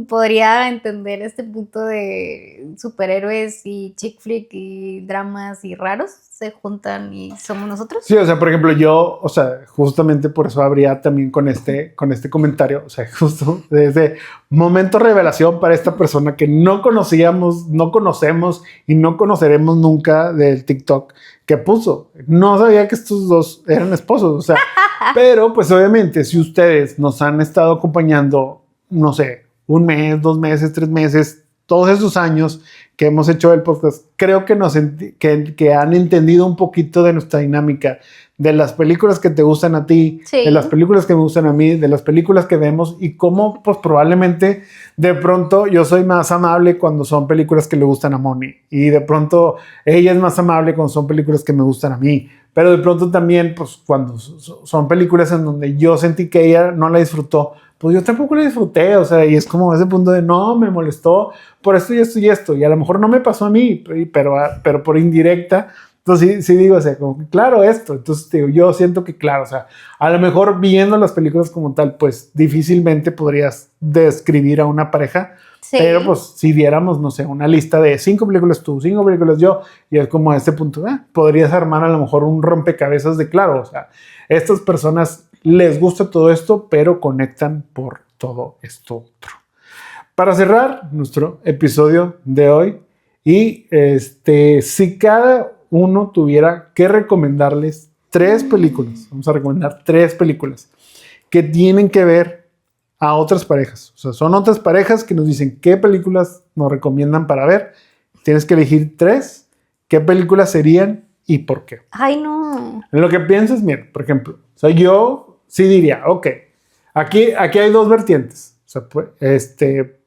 podría entender este punto de superhéroes y chick flick y dramas y raros se juntan y somos nosotros. Sí, o sea, por ejemplo, yo, o sea, justamente por eso habría también con este comentario, o sea, justo desde momento revelación para esta persona que no conocíamos, no conocemos y no conoceremos nunca del TikTok que puso. No sabía que estos dos eran esposos, o sea, pero pues obviamente si ustedes nos han estado acompañando, no sé, 1 mes, 2 meses, 3 meses, todos esos años que hemos hecho el podcast, creo que que han entendido un poquito de nuestra dinámica, de las películas que te gustan a ti, sí, de las películas que me gustan a mí, de las películas que vemos y cómo pues probablemente de pronto yo soy más amable cuando son películas que le gustan a Moni y de pronto ella es más amable cuando son películas que me gustan a mí, pero de pronto también pues cuando son películas en donde yo sentí que ella no la disfrutó, pues yo tampoco la disfruté, o sea, y es como ese punto de no, me molestó por esto y esto y esto, y a lo mejor no me pasó a mí, pero por indirecta, entonces sí digo, o sea, como que claro esto, entonces digo, yo siento que claro, o sea, a lo mejor viendo las películas como tal, pues difícilmente podrías describir a una pareja, sí, pero pues si diéramos, no sé, una lista de 5 películas tú, 5 películas yo, y es como a este punto, podrías armar a lo mejor un rompecabezas de claro, o sea, estas personas les gusta todo esto, pero conectan por todo esto otro. Para cerrar nuestro episodio de hoy, y si cada uno tuviera que recomendarles 3 películas, vamos a recomendar 3 películas que tienen que ver a otras parejas. O sea, son otras parejas que nos dicen qué películas nos recomiendan para ver. Tienes que elegir 3. ¿Qué películas serían y por qué? Ay, no. En lo que piensas, mira, por ejemplo, o sea, yo sí diría, ok, aquí hay 2 vertientes. O sea, pues,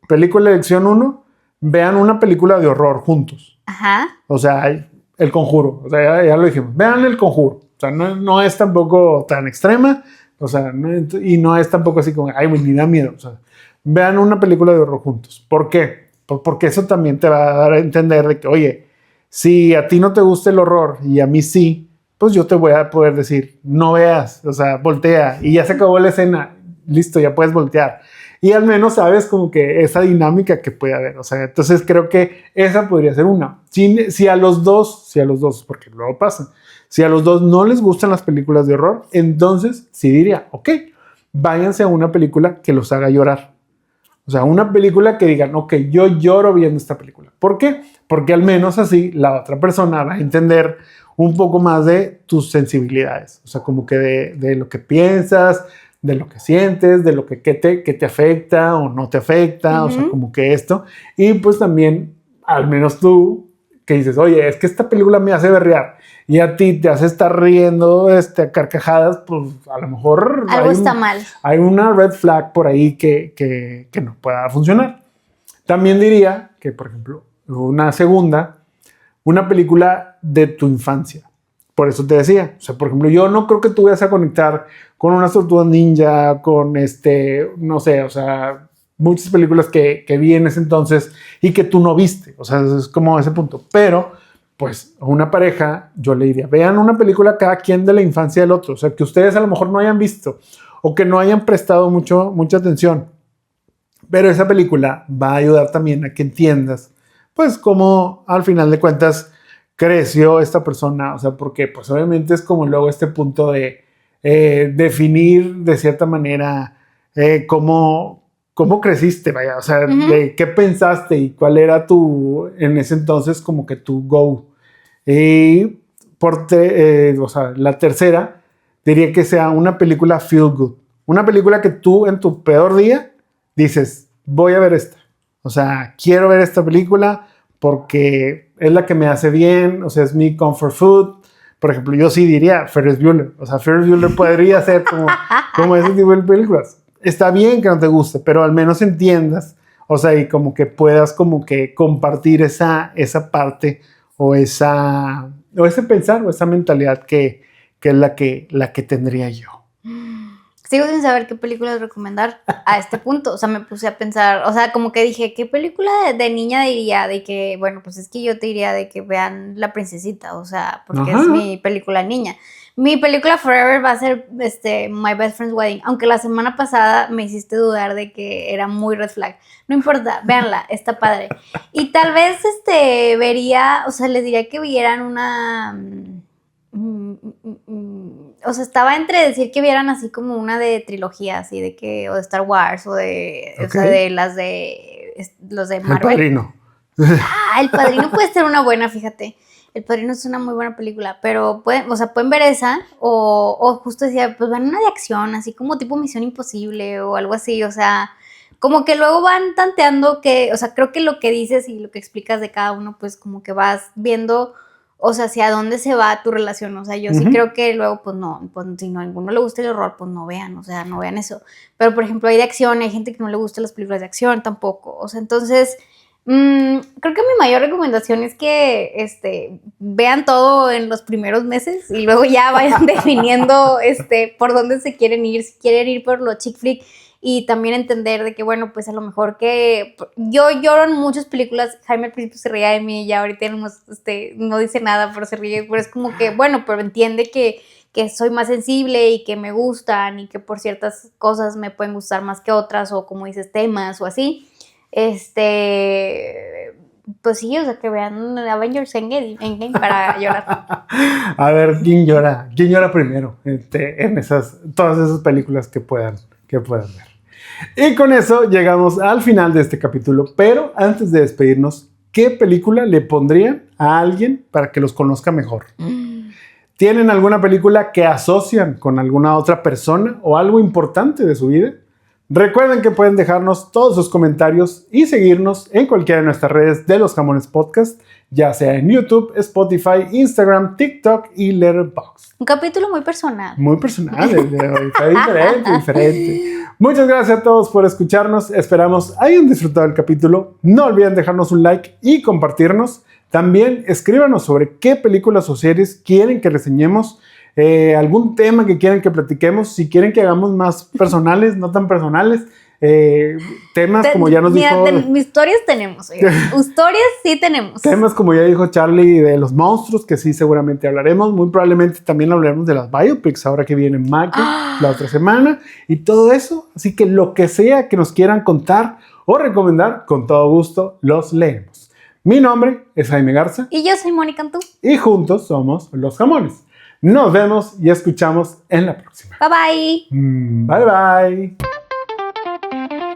película elección 1, vean una película de horror juntos. Ajá. O sea, El Conjuro. O sea, ya lo dijimos. Vean El Conjuro. O sea, no es tampoco tan extrema. O sea, y no es tampoco así como, ay, ni da miedo. O sea, vean una película de horror juntos. ¿Por qué? Porque eso también te va a dar a entender de que, oye, si a ti no te gusta el horror y a mí sí, pues yo te voy a poder decir, no veas, o sea, voltea y ya se acabó la escena, listo, ya puedes voltear. Y al menos sabes como que esa dinámica que puede haber, o sea, entonces creo que esa podría ser una. Si a los dos, porque luego pasa, si a los dos no les gustan las películas de horror, entonces sí diría, ok, váyanse a una película que los haga llorar. O sea, una película que digan, ok, yo lloro viendo esta película. ¿Por qué? Porque al menos así la otra persona va a entender un poco más de tus sensibilidades. O sea, como que de lo que piensas, de lo que sientes, de lo que te afecta o no te afecta. O sea, como que esto. Y pues también, al menos tú, que dices, oye, es que esta película me hace berrear. Y a ti te hace estar riendo a carcajadas, pues a lo mejor algo está mal. Hay una red flag por ahí que no pueda funcionar. También diría que, por ejemplo, una película de tu infancia. Por eso te decía, o sea, por ejemplo, yo no creo que tú vayas a conectar con unas tortugas ninja, con no sé, o sea, muchas películas que vi en ese entonces y que tú no viste. O sea, es como ese punto. Pero pues a una pareja yo le diría, vean una película cada quien de la infancia del otro, o sea, que ustedes a lo mejor no hayan visto o que no hayan prestado mucha atención, pero esa película va a ayudar también a que entiendas, pues, cómo al final de cuentas creció esta persona, o sea, porque pues obviamente es como luego este punto de definir de cierta manera cómo creciste, vaya, o sea, de qué pensaste y cuál era en ese entonces como que tu go. Y o sea, la tercera diría que sea una película feel good, una película que tú en tu peor día dices, voy a ver esta, o sea, quiero ver esta película porque es la que me hace bien, o sea, es mi comfort food. Por ejemplo, yo sí diría Ferris Bueller, o sea, Ferris Bueller podría ser como ese tipo de películas. Está bien que no te guste, pero al menos entiendas, o sea, y como que puedas como que compartir esa parte o ese pensar o esa mentalidad que es la que tendría yo. Sigo sin saber qué películas recomendar a este punto. O sea, me puse a pensar, o sea, como que dije, ¿qué película de niña diría? De que, bueno, pues es que yo te diría de que vean La Princesita, o sea, porque es mi película niña. Mi película Forever va a ser My Best Friend's Wedding, aunque la semana pasada me hiciste dudar de que era muy red flag. No importa, véanla, está padre. Y tal vez vería, o sea, les diría que vieran una... o sea, estaba entre decir que vieran así como una de trilogía, así de que, o de Star Wars, o de, o sea, de los de Marvel. El Padrino. El Padrino puede ser una buena, fíjate. El Padrino es una muy buena película, pero pueden ver esa, o justo decía, pues van una de acción, así como tipo Misión Imposible, o algo así, o sea, como que luego van tanteando que, o sea, creo que lo que dices y lo que explicas de cada uno, pues como que vas viendo, o sea, hacia dónde se va tu relación. O sea, yo sí creo que luego, pues no, pues si no a ninguno le gusta el horror, pues no vean, o sea, no vean eso. Pero, por ejemplo, hay de acción, hay gente que no le gusta las películas de acción tampoco. O sea, entonces, creo que mi mayor recomendación es que vean todo en los primeros meses y luego ya vayan definiendo por dónde se quieren ir, si quieren ir por lo chick flick. Y también entender de que, bueno, pues a lo mejor que yo lloro en muchas películas. Jaime al principio se reía de mí y ya ahorita no dice nada, pero se ríe. Pero es como que, bueno, pero entiende que soy más sensible y que me gustan y que por ciertas cosas me pueden gustar más que otras, o como dices, temas o así. Pues sí, o sea, que vean Avengers Endgame para llorar. A ver, ¿quién llora? ¿Quién llora primero en todas esas películas que puedan ver? Y con eso llegamos al final de este capítulo, pero antes de despedirnos, ¿qué película le pondrían a alguien para que los conozca mejor? ¿Tienen alguna película que asocian con alguna otra persona o algo importante de su vida? Recuerden que pueden dejarnos todos sus comentarios y seguirnos en cualquiera de nuestras redes de Los Jamones Podcast, ya sea en YouTube, Spotify, Instagram, TikTok y Letterboxd. Un capítulo muy personal. Muy personal, fue diferente. Muchas gracias a todos por escucharnos. Esperamos hayan disfrutado el capítulo. No olviden dejarnos un like y compartirnos. También escríbanos sobre qué películas o series quieren que reseñemos, algún tema que quieran que platiquemos, si quieren que hagamos más personales, no tan personales. Temas como ya nos dijo... Historias tenemos, historias sí tenemos. Temas como ya dijo Charlie de los monstruos, que sí seguramente hablaremos. Muy probablemente también hablaremos de las biopics, ahora que viene Maki la otra semana. Y todo eso. Así que lo que sea que nos quieran contar o recomendar, con todo gusto los leemos. Mi nombre es Jaime Garza. Y yo soy Mónica Antú. Y juntos somos Los Jamones. Nos vemos y escuchamos en la próxima. Bye bye. Bye bye.